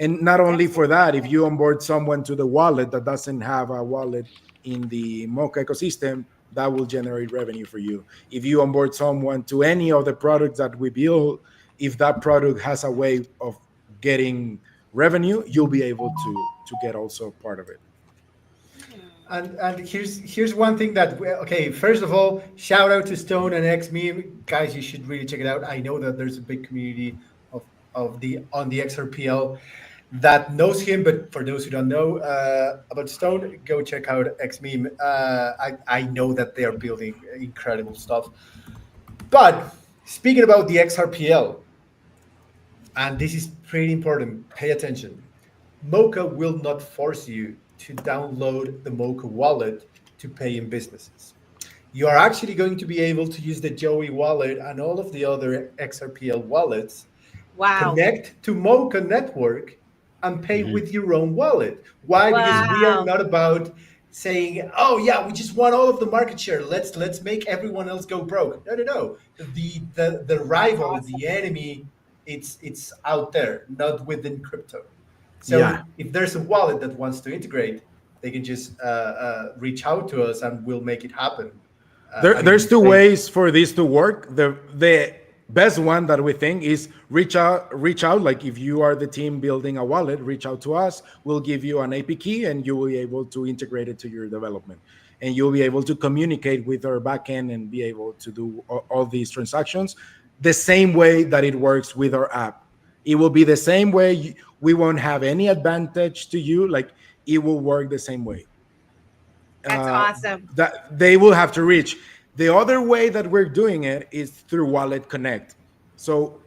And not only That's for that, if you onboard someone to the wallet that doesn't have a wallet in the Mocha ecosystem, that will generate revenue for you. If you onboard someone to any of the products that we build, if that product has a way of getting revenue, you'll be able to get also part of it. And here's one thing that, okay, first of all, shout out to Stone and XMeme guys. You should really check it out. I know that there's a big community of the on the XRPL that knows him, but for those who don't know about Stone, go check out XMeme. I know that they are building incredible stuff. But speaking about the XRPL, and this is pretty important, pay attention. Mocha will not force you to download the Mocha wallet to pay in businesses. You are actually going to be able to use the Joey wallet and all of the other XRPL wallets, Wow. connect to Mocha network, and pay with your own wallet. Why? Because we are Wow. not about saying, "Oh yeah, we just want all of the market share. Let's make everyone else go broke." No, no, no. The rival, Awesome. the enemy, it's out there, not within crypto. Yeah. So if there's a wallet that wants to integrate, they can just reach out to us and we'll make it happen. There's two ways for this to work. The best one that we think is reach out. Like if you are the team building a wallet, reach out to us. We'll give you an AP key and you will be able to integrate it to your development. And you'll be able to communicate with our backend and be able to do all these transactions the same way that it works with our app. It will be the same way. We won't have any advantage to you. Like it will work the same way. That's awesome. That they will have to reach. The other way that we're doing it is through Wallet Connect. So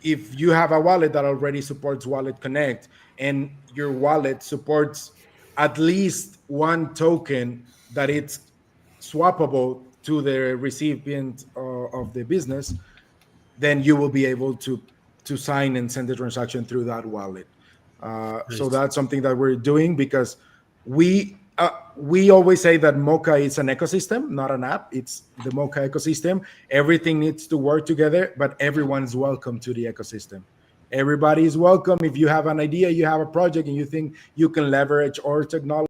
if you have a wallet that already supports Wallet Connect and your wallet supports at least one token that it's swappable to the recipient of the business, then you will be able to sign and send the transaction through that wallet. So Nice. that's something that we're doing because we we always say that Moca is an ecosystem, not an app. It's the Moca ecosystem. Everything needs to work together, but everyone's welcome to the ecosystem. Everybody is welcome. If you have an idea, you have a project, and you think you can leverage our technology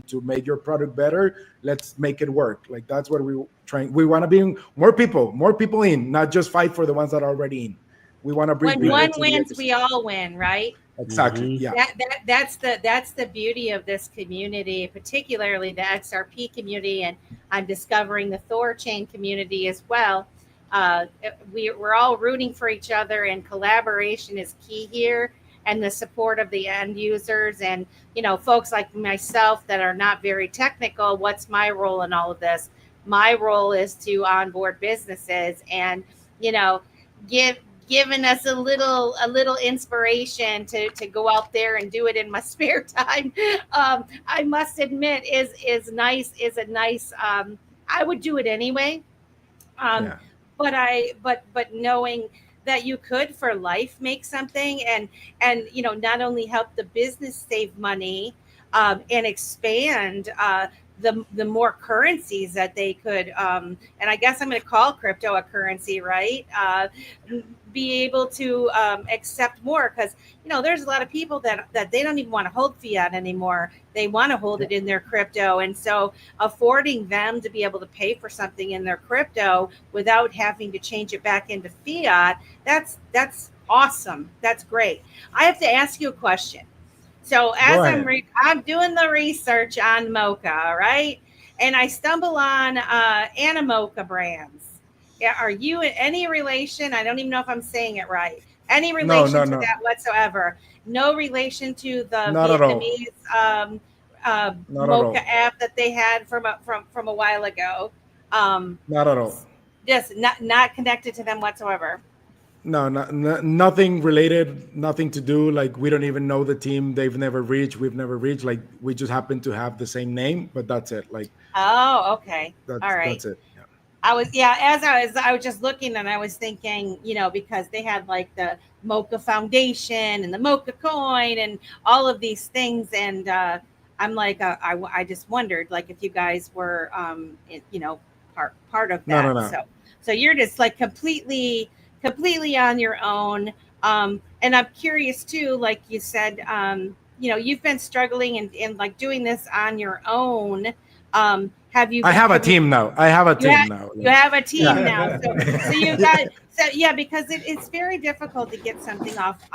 to make your product better, let's make it work. Like that's what we trying. We want to bring more people in, not just fight for the ones that are already in. We want to bring When people one to the wins, we ecosystem. all win, right? Exactly. Yeah. That's the beauty of this community, particularly the XRP community, and I'm discovering the Thor chain community as well. We're all rooting for each other, and collaboration is key here, and the support of the end users, and folks like myself that are not very technical. What's my role in all of this? My role is to onboard businesses and give given us a little inspiration to go out there and do it in my spare time. I must admit is a nice. I would do it anyway. Yeah. But knowing that you could for life make something, and not only help the business save money, and expand, the more currencies that they could, and I guess I'm going to call crypto a currency, right? Be able to accept more, because there's a lot of people that they don't even want to hold fiat anymore. They want to hold it in their crypto, and so affording them to be able to pay for something in their crypto without having to change it back into fiat, that's awesome. That's great. I have to ask you a question. So as I'm doing the research on Mocha, right, and I stumble on Animoca brands. Yeah, are you in any relation? I don't even know if I'm saying it right. Any relation to that whatsoever? No relation to the Not at all. Vietnamese Not at all. Mocha app that they had from a while ago. Not at all. Just not connected to them whatsoever. No, nothing related, nothing to do. Like we don't even know the team. They've never reached. We've never reached. Like we just happen to have the same name, but that's it. Like. Oh, okay. All right. That's it. Yeah. As I was just looking, and I was thinking, because they had like the Mocha Foundation and the Mocha Coin and all of these things, and I'm like, I just wondered, like, if you guys were, part of that. No. So you're just like completely on your own. And I'm curious too, like you said, you've been struggling and like doing this on your own. Have you? I have a team now. You have a team now. So you got. Because it's very difficult to get something off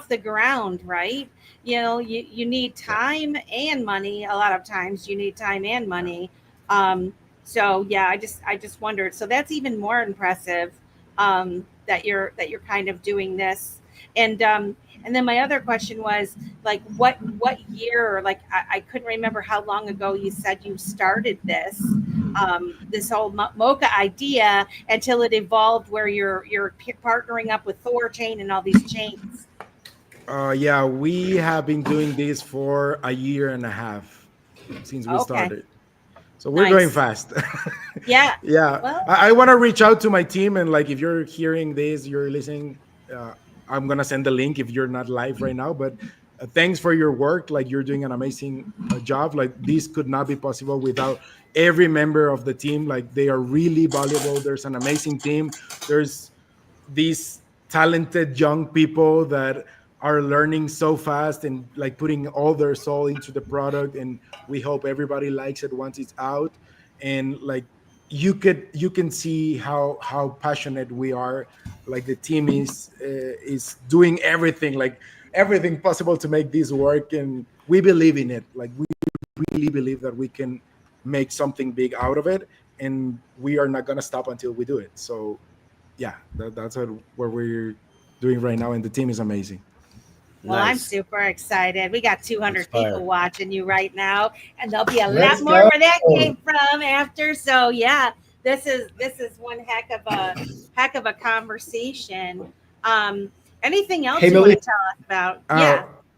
the ground, right? You need time and money. A lot of times you need time and money. So yeah, I just wondered. So that's even more impressive, that you're kind of doing this. And then my other question was, like, what year? Like I couldn't remember how long ago you said you started this whole Mocha idea, until it evolved where you're partnering up with Thor chain and all these chains. Yeah, we have been doing this for a year and a half since we started. So we're going fast. Yeah. Yeah. Well, I want to reach out to my team, and like if you're hearing this, you're listening, I'm gonna send the link if you're not live right now. But thanks for your work. Like you're doing an amazing job. Like this could not be possible without every member of the team. Like they are really valuable. There's an amazing team. There's these talented young people that are learning so fast and like putting all their soul into the product, and we hope everybody likes it once it's out. And like you can see how passionate we are. Like the team is doing everything possible to make this work, and we believe in it. Like we really believe that we can make something big out of it, and we are not going to stop until we do it. So yeah, that's what we're doing right now, and the team is amazing. Well, I'm super excited. We got 200 people watching you right now, and there'll be a Let's lot more go. where that came from after. So yeah, this is one heck of a conversation. Anything else you want to tell us about?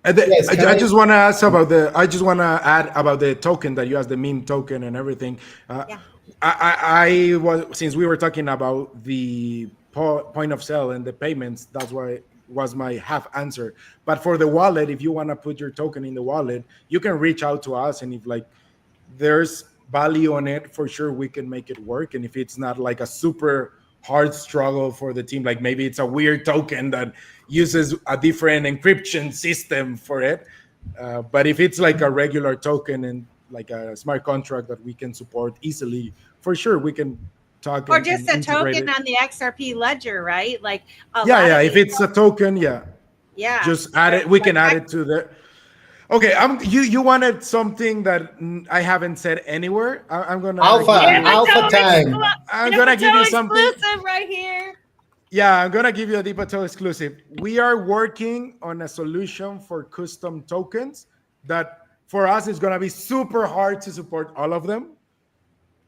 I just want to ask about I just want to add about the token that you asked, the meme token and everything. I was, since we were talking about the point of sale and the payments, that's why was my half answer. But for the wallet, if you want to put your token in the wallet, you can reach out to us, and if like there's value on it, for sure we can make it work. And if it's not like a super hard struggle for the team, like maybe it's a weird token that uses a different encryption system for it, but if it's like a regular token and like a smart contract that we can support easily, for sure we can talk Or and just a integrate token it. on the XRP ledger, right? Like a Yeah, lot yeah, of if these. it's a token, yeah, Yeah. just add it, we Like can add it to the. Okay, you wanted something that I haven't said anywhere. I'm gonna give Alpha, you. alpha time. I'm gonna give you something. exclusive right here. Yeah, I'm gonna give you a Deepato exclusive. We are working on a solution for custom tokens that for us is gonna be super hard to support all of them,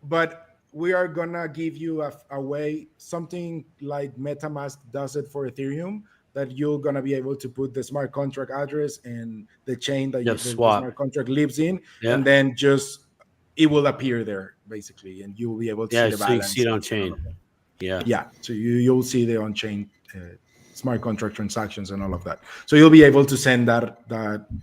but we are gonna give you a way, something like MetaMask does it for Ethereum, that you're gonna be able to put the smart contract address and the chain that You have the swap. smart contract lives in, Yeah. and then just it will appear there basically, and you will be able to see Yeah, the so you can see balance. it on And all chain. of that. Yeah. Yeah, so you'll see the on-chain smart contract transactions and all of that, so you'll be able to send that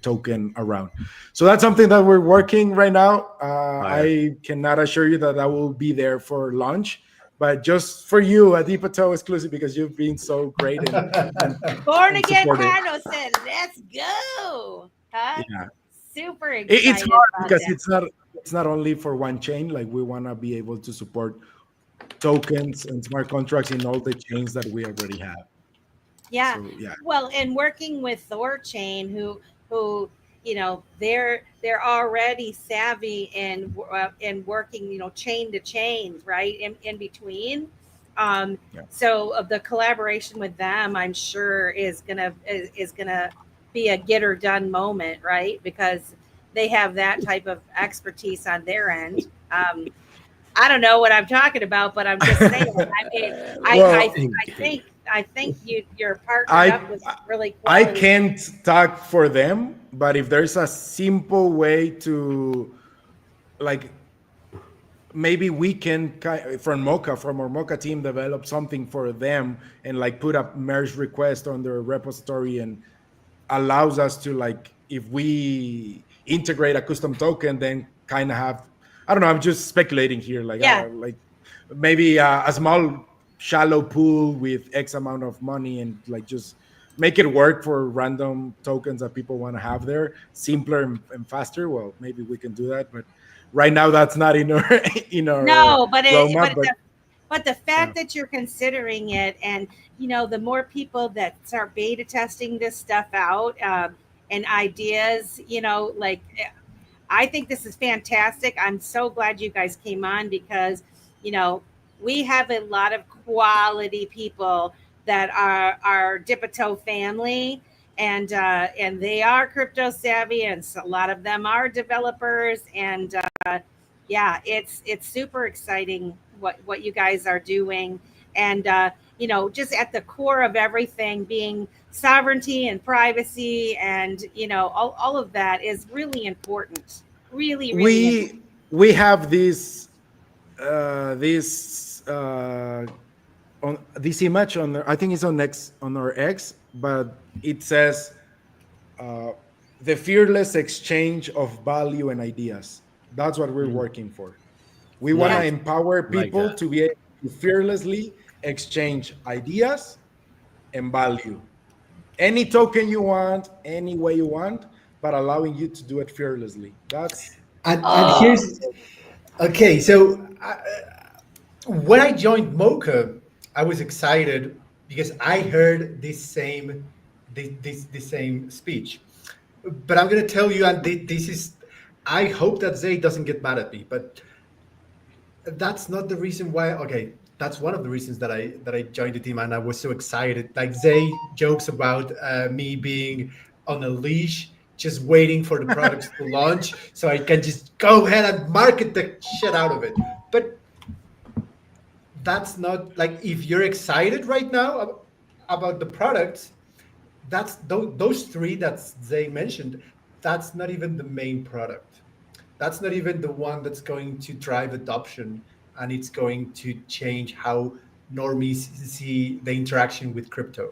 token around. So that's something that we're working right now. I cannot assure you that that will be there for launch, but just for you, a Deepato exclusive, because you've been so great Born and Again supportive. Carlos said, let's go. Huh? Yeah, Super excited it's hard about because that. it's not only for one chain. Like we want to be able to support tokens and smart contracts in all the chains that we already have. Yeah. So yeah. Well, and working with Thorchain, who they're already savvy in working, chain to chain, right, in between. So of the collaboration with them, I'm sure is gonna be a get or done moment, right? Because they have that type of expertise on their end. I don't know what I'm talking about, but I'm just saying. I mean, Well, I think you're partnered up with really I quality. can't talk for them, but if there's a simple way to, like, maybe we can from our Mocha team develop something for them and like put a merge request on their repository and allows us to, like, if we integrate a custom token, then kind of have, I don't know, I'm just speculating here, Yeah. like maybe a small shallow pool with X amount of money and like just make it work for random tokens that people want to have there, simpler and faster. Well, maybe we can do that, but right now that's not in our No, roadmap. but the fact that you're considering it, and the more people that start beta testing this stuff out, and ideas, like, I think this is fantastic. I'm so glad you guys came on because, we have a lot of quality people that are our Dipato family, and they are crypto savvy, and so a lot of them are developers, and yeah, it's super exciting what you guys are doing, and just at the core of everything being sovereignty and privacy, and all of that is really important, really important. We have on this image on I think it's on our X, but it says the fearless exchange of value and ideas. That's what we're working for. We want to Yeah. empower Like people that. to be able to fearlessly exchange ideas and value. Any token you want, any way you want, but allowing you to do it fearlessly. That's And Oh, here's okay. So when I joined Mocha, I was excited because I heard this same speech. But I'm gonna tell you, and this is, I hope that Zay doesn't get mad at me, but that's not the reason why. Okay, that's one of the reasons that I joined the team, and I was so excited. Like Zay jokes about me being on a leash, just waiting for the products to launch, so I can just go ahead and market the shit out of it. But that's not, like, if you're excited right now about the products, that's those three that Zay mentioned. That's not even the main product. That's not even the one that's going to drive adoption, and it's going to change how normies see the interaction with crypto.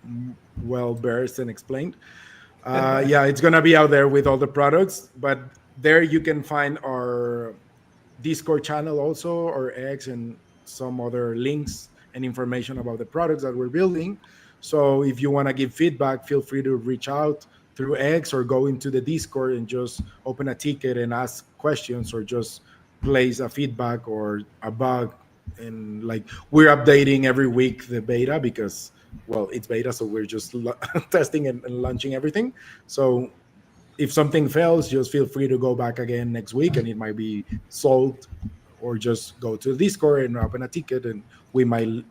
well versed and explained. Yeah, it's gonna be out there with all the products, but there you can find our Discord channel also, or X, and some other links and information about the products that we're building. So if you want to give feedback, feel free to reach out through X or go into the Discord and just open a ticket and ask questions, or just place a feedback or a bug. And like, we're updating every week the beta, because well, it's beta, so we're just testing and launching everything. So if something fails, just feel free to go back again next week and it might be solved, or just go to Discord and open a ticket and we might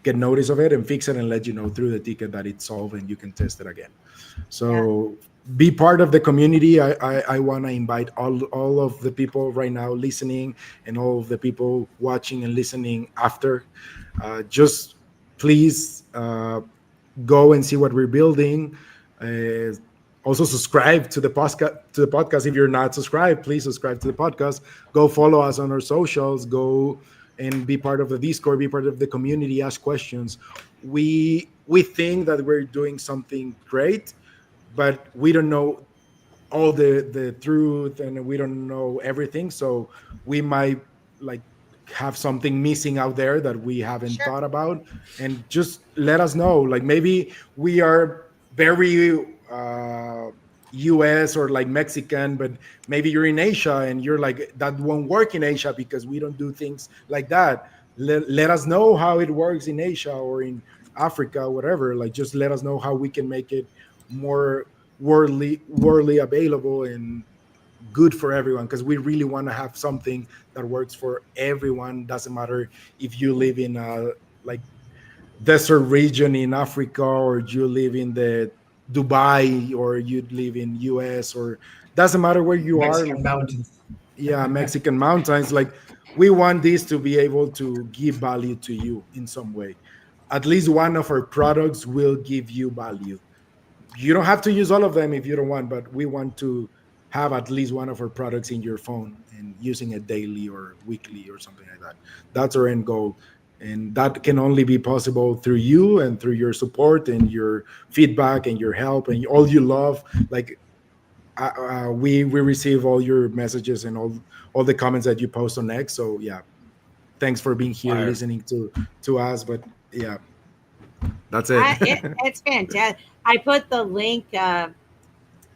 get notice of it and fix it and let you know through the ticket that it's solved and you can test it again. So be part of the community. I want to invite all of the people right now listening, and all of the people watching and listening after. Just please go and see what we're building. Uh, Also subscribe to the podcast. If you're not subscribed, please subscribe to the podcast. Go follow us on our socials. Go and be part of the Discord. Be part of the community. Ask questions. We think that we're doing something great, but we don't know all the truth, and we don't know everything. So we might like have something missing out there that we haven't Sure. thought about. And just let us know. Like, maybe we are very US or like Mexican, but maybe you're in Asia and you're like, that won't work in Asia because we don't do things like that. Let us know how it works in Asia or in Africa, whatever. Like, just let us know how we can make it more worldly available and good for everyone, because we really want to have something that works for everyone. Doesn't matter if you live in a like desert region in Africa, or you live in the Dubai, or you live in US, or doesn't matter where you are. Mexican mountains. Yeah, Mexican mountains. Like, we want this to be able to give value to you in some way. At least one of our products will give you value. You don't have to use all of them if you don't want, but we want to have at least one of our products in your phone and using it daily or weekly or something like that. That's our end goal. And that can only be possible through you and through your support and your feedback and your help and all you love. Like, we receive all your messages and all the comments that you post on X. So yeah, thanks for being here, Fire. listening to us. But yeah, that's It's fantastic. I put the link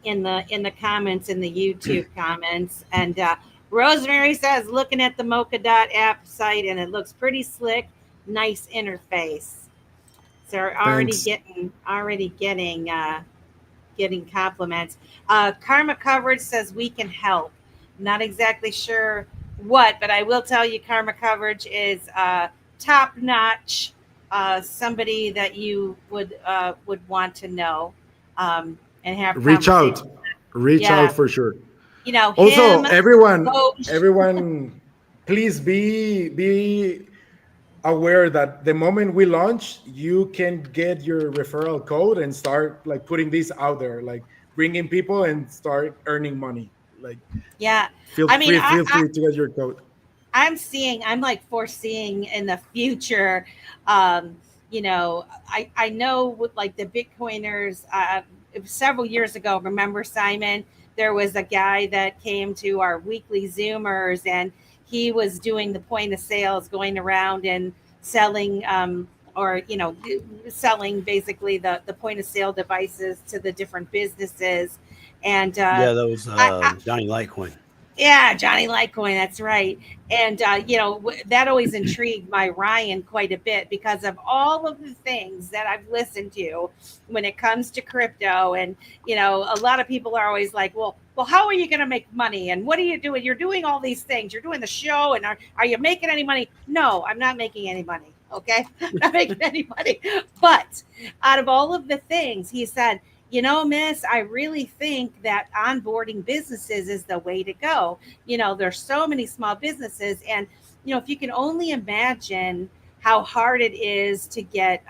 in the comments, in the YouTube comments, and Rosemary says, looking at the Mocha.app site, and it looks pretty slick, nice interface. So we're already Thanks. getting compliments. Karma Coverage says we can help. Not exactly sure what, but I will tell you, Karma Coverage is top notch. Somebody that you would want to know and have Reach out. conversations. Reach Yeah, out for sure. you know Also, him, Coach. everyone, please be aware that the moment we launch, you can get your referral code and start like putting this out there, like bringing people and start earning money. Like, Yeah, feel I mean, free, feel free to get your code. I'm like foreseeing in the future. Um, I know with like the Bitcoiners, several years ago, remember Simon? There was a guy that came to our weekly Zoomers, and he was doing the point of sales, going around and selling, or, selling basically the point of sale devices to the different businesses. And Yeah, that was I, Johnny Litecoin. yeah, Johnny Litecoin, that's right. And, that always intrigued my Ryan quite a bit because of all of the things that I've listened to when it comes to crypto. And, a lot of people are always like, well, how are you going to make money? And what are you doing? You're doing all these things. You're doing the show. And are you making any money? No, I'm not making any money. Okay. I'm not making any money. But out of all of the things, he said, Miss, I really think that onboarding businesses is the way to go. There's so many small businesses. And, if you can only imagine how hard it is to get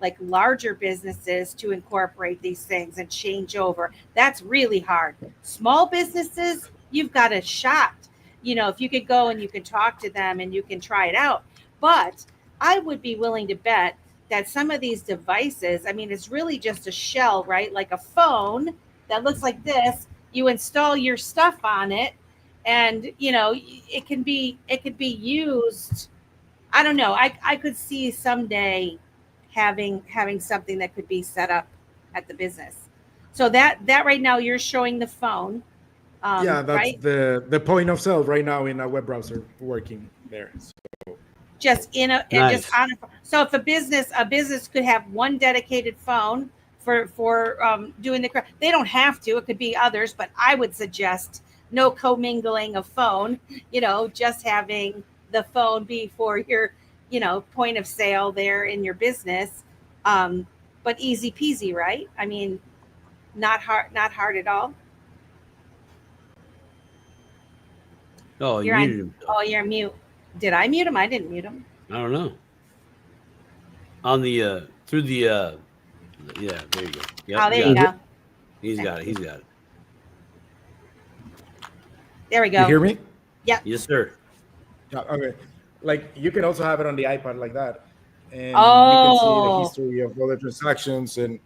like larger businesses to incorporate these things and change over, that's really hard. Small businesses, you've got a shot. If you could go and you can talk to them and you can try it out. But I would be willing to bet that some of these devices, I mean, it's really just a shell, right? Like a phone that looks like this. You install your stuff on it, and it could be used. I don't know. I could see someday having something that could be set up at the business. So that right now you're showing the phone, Yeah, that's right? the point of sale right now in a web browser working there. Just in a and just Nice. on a, so if a business could have one dedicated phone for doing the they don't have to, it could be others, but I would suggest no commingling of phone, just having the phone be for your point of sale there in your business, but easy peasy, right? I mean, not hard at all. Oh, he You're on. muted himself. Oh, you're mute. Did I mute him? I didn't mute him. I don't know. On the through the yeah, there you go. Yep, Oh, there you go. He's got it. He's got it. There we You go. hear me? Yep. Yes, sir. Yeah, okay. Like you can also have it on the iPad like that, and you can see the Oh, history of all the transactions, and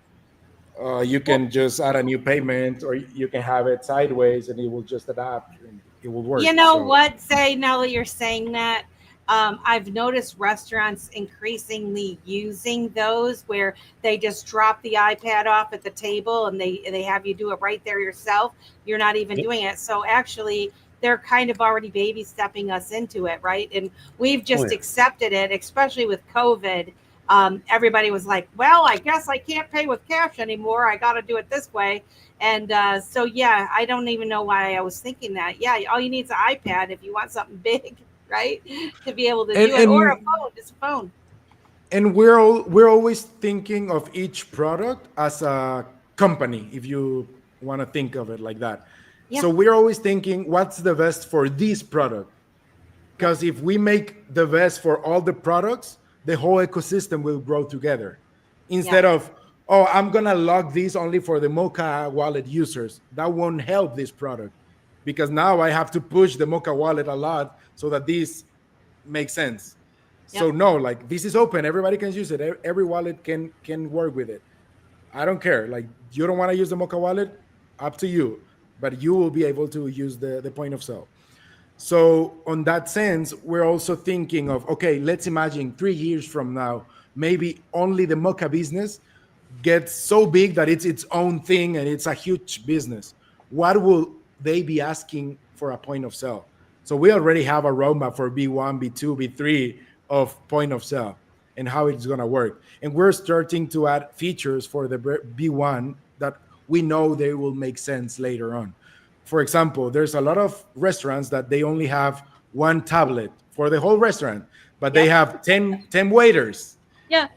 you can just add a new payment, or you can have it sideways, and it will just adapt, and it will work. you know So what? Say now that you're saying that, I've noticed restaurants increasingly using those where they just drop the iPad off at the table and they have you do it right there yourself. You're not even Yep. doing it. So actually, they're kind of already baby stepping us into it, right? And we've just yeah. accepted it, especially with COVID. Everybody was like, well, I guess I can't pay with cash anymore. I got to do it this way. And so, yeah, I don't even know why I was thinking that. Yeah, all you need is an iPad if you want something big, right? To be able to and do it, or a and phone, just a phone. and we're always thinking of each product as a company, if you want to think of it like that. Yeah, So we're always thinking, what's the best for this product? yeah, Because if we make the best for all the products, the whole ecosystem will grow together. yeah, Instead of, oh, I'm gonna log this only for the Mocha wallet users. That won't help this product, because now I have to push the Mocha wallet a lot so that this makes sense. yep, So no, like this is open. Everybody can use it. Every wallet can work with it. I don't care. Like you don't want to use the Mocha wallet, up to you. But you will be able to use the point of sale. So, on that sense, we're also thinking of, okay, let's imagine 3 years from now, maybe only the Mocha business gets so big that it's its own thing and it's a huge business. What will they be asking for a point of sale? So, we already have a roadmap for B1, B2, B3 of point of sale and how it's going to work. And we're starting to add features for the B1 that we know they will make sense later on. For example, there's a lot of restaurants that they only have one tablet for the whole restaurant, but they yep, have 10 waiters. yeah,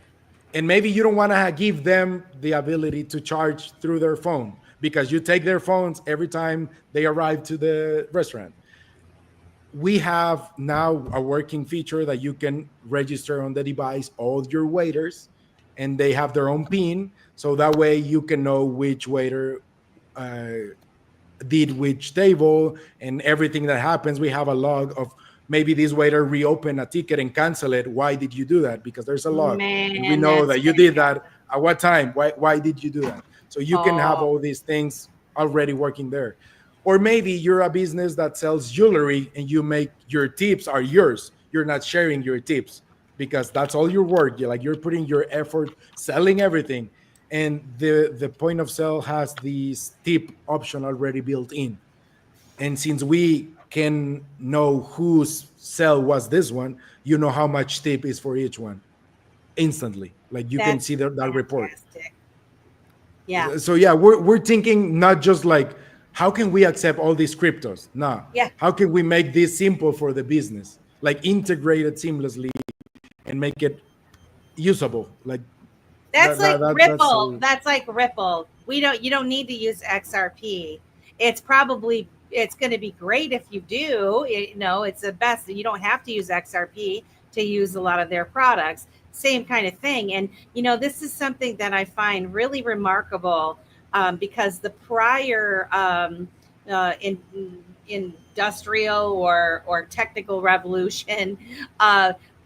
And maybe you don't want to give them the ability to charge through their phone because you take their phones every time they arrive to the restaurant. We have now a working feature that you can register on the device all your waiters, and they have their own PIN. So that way you can know which waiter uh, did which table, and everything that happens. We have a log of, maybe this waiter reopened a ticket and cancel it. Why did you do that? Because there's a log, and we man, know that's that you did fantastic. that at what time. Why did you do that? So you can have Oh, all these things already working there. Or maybe you're a business that sells jewelry and you make your tips are yours. You're not sharing your tips because that's all your work. You're putting your effort selling everything, and the point of sale has this tip option already built in. And since we can know whose sale was this one, you know how much tip is for each one instantly. Like you can that's see that report. fantastic. Yeah, So yeah, we're thinking not just like, how can we accept all these cryptos? No, yeah. how can we make this simple for the business, like integrate it seamlessly and make it usable? Like That's like that's Ripple. That's like Ripple. You don't need to use XRP. It's going to be great if you do. It's the best. You don't have to use XRP to use a lot of their products. Same kind of thing. And this is something that I find really remarkable, because the prior industrial or technical revolution,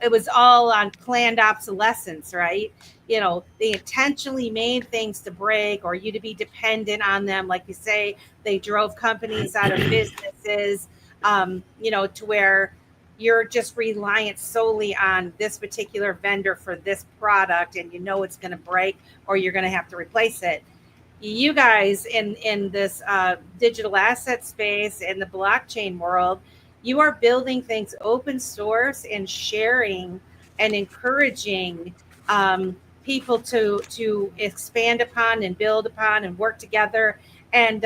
it was all on planned obsolescence, right? They intentionally made things to break or you to be dependent on them. Like you say, they drove companies out of businesses, to where you're just reliant solely on this particular vendor for this product, and it's going to break or you're going to have to replace it. You guys in this digital asset space, in the blockchain world, you are building things open source and sharing and encouraging people to expand upon and build upon and work together. And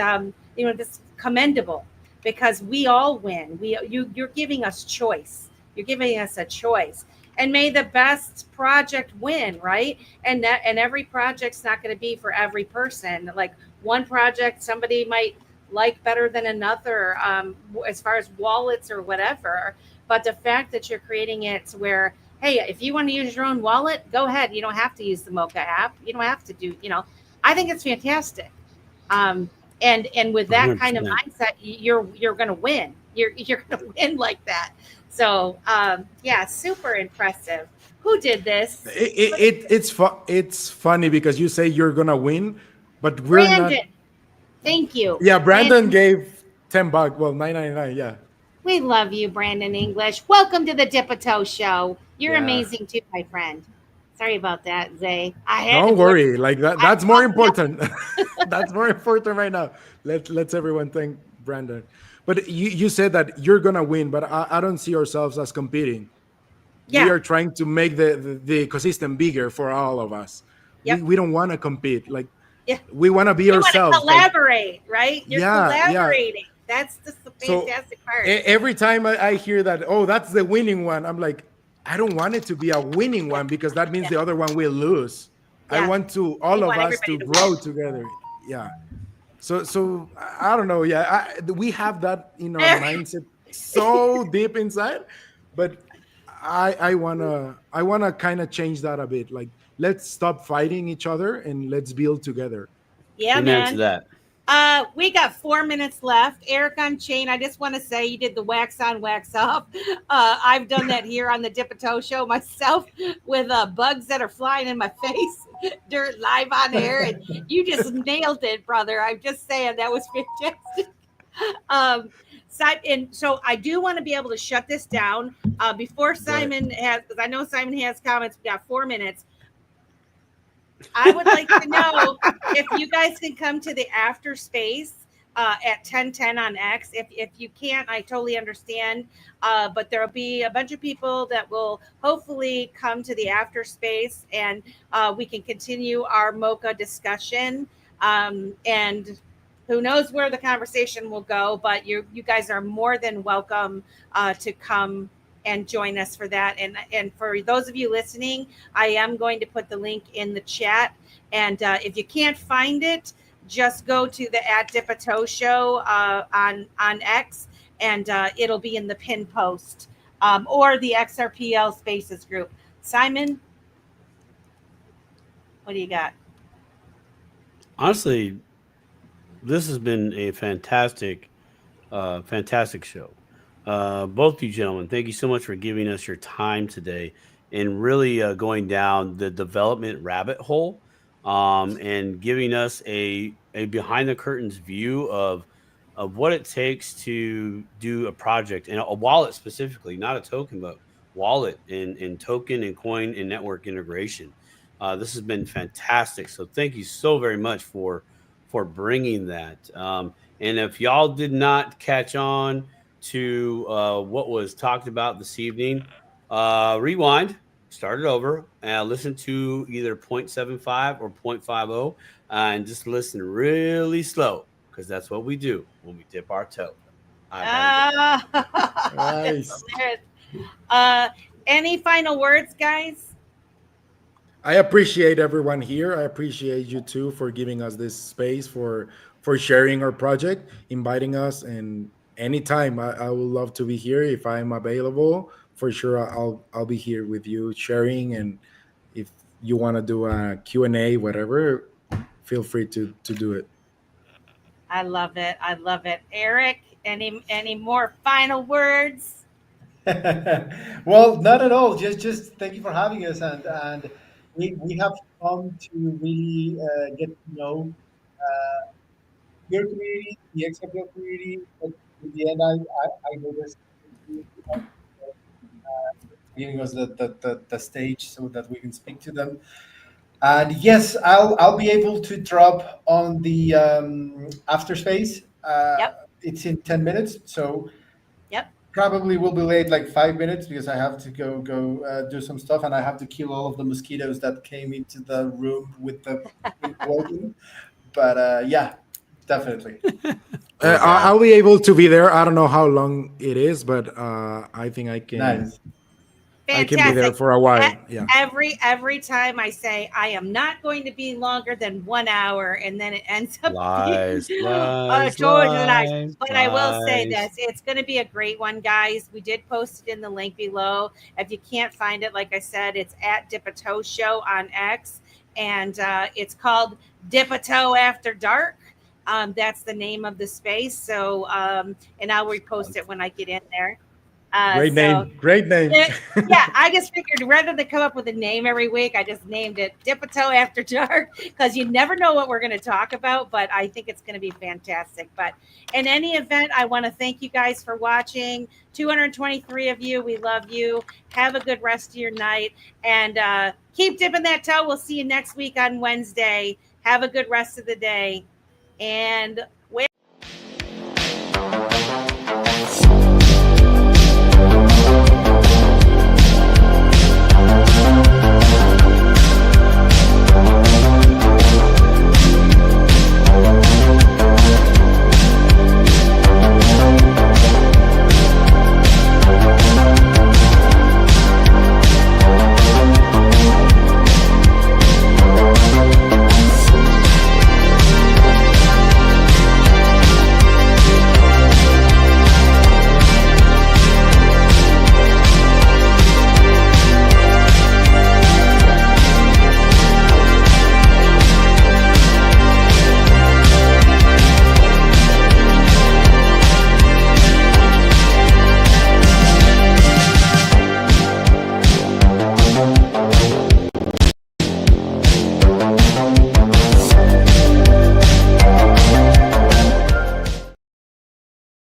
this commendable, because we all win. You're giving us choice. You're giving us a choice, and may the best project win, right? And every project's not going to be for every person. Like one project somebody might like better than another, as far as wallets or whatever. But the fact that you're creating it to where, hey, if you want to use your own wallet, go ahead. You don't have to use the Moca app. You don't have to do, I think it's fantastic. And with that kind of 100%. mindset, you're going to win. You're going to win like that. So yeah, super impressive. Who did this? It's funny because you say you're gonna win, but we're not. Brandon. Thank you. Yeah, Brandon gave $10. Well, $9.99. Yeah. We love you, Brandon English. Welcome to the Dipito Show. You're Yeah. amazing too, my friend. Sorry about that, Zay. I had to Don't go- worry. Like that's more important. That's more important right now. Let's everyone thank Brandon. But you said that you're gonna win, but I don't see ourselves as competing. Yeah. We are trying to make the ecosystem bigger for all of us. Yep. We don't want to compete. Like Yeah. we want to be You want to ourselves. Like, collaborate, right? You're Yeah, yeah. collaborating. That's just the So, fantastic part. every time I hear that, oh, that's the winning one, I'm like, I don't want it to be a winning one because that means the other one will lose. I Yeah. want all You of want us to everybody to grow win. together. Yeah. So I don't know. Yeah, we have that in our mindset so deep inside, but I wanna kind of change that a bit. Like, let's stop fighting each other and let's build together. Yeah, Amen to man. that. We got 4 minutes left. Eric Unchained, I just want to say you did the wax on, wax off. I've done that here on the Dipito Show myself with bugs that are flying in my face, dirt live on air, and you just nailed it, brother. I'm just saying that was fantastic. And so I do want to be able to shut this down before Simon has, because I know Simon has comments. We got 4 minutes. I would like to know if you guys can come to the after space at 10:10 on X. If you can't, I totally understand. But there'll be a bunch of people that will hopefully come to the after space, and we can continue our Mocha discussion. And who knows where the conversation will go? But you guys are more than welcome to come and join us for that. And for those of you listening, I am going to put the link in the chat. And if you can't find it, just go to the @Dipito Show on X, and it'll be in the pin post or the XRPL Spaces group. Simon, what do you got? Honestly, this has been a fantastic show. Both of you gentlemen, thank you so much for giving us your time today and really going down the development rabbit hole, and giving us a behind the curtains view of what it takes to do a project and a wallet specifically, not a token, but wallet and token and coin and network integration. This has been fantastic. So thank you so very much for bringing that. And if y'all did not catch on to what was talked about this evening, rewind, start it over, and listen to either 0.75 or 0.50, and just listen really slow, because that's what we do when we dip our toe. Nice. Any final words, guys? I appreciate everyone here. I appreciate you too for giving us this space for sharing our project, inviting us, and anytime I would love to be here if I'm available. For sure, I'll be here with you sharing, and if you want to do a Q&A, whatever, feel free to do it. I love it. I love it. Eric, any more final words? Well, not at all. Just thank you for having us, and we have come to really get to know your community, the XFL community. But in the end, I know this giving us the stage so that we can speak to them. And yes, I'll be able to drop on the after space. Yep. It's in 10 minutes, so Yep. probably will be late like 5 minutes because I have to go do some stuff and I have to kill all of the mosquitoes that came into the room with the working. But yeah, definitely Poor guy. I'll be able to be there. I don't know how long it is, but I think nice. I can be there Fantastic. for a while. Yeah. Every time I say I am not going to be longer than 1 hour, and then it ends up being Lies, lies, totally nice. lies, But I will say lies. this: it's going to be a great one, guys. We did post it in the link below. If you can't find it, like I said, it's at Dip a Toe Show on X, and it's called Dip a Toe After Dark. That's the name of the space. So, and I'll repost it when I get in there. Great So name. Great name. yeah, I just figured rather than come up with a name every week, I just named it Dip a Toe After Dark because you never know what we're going to talk about, but I think it's going to be fantastic. But in any event, I want to thank you guys for watching. 223 of you, we love you. Have a good rest of your night and keep dipping that toe. We'll see you next week on Wednesday. Have a good rest of the day and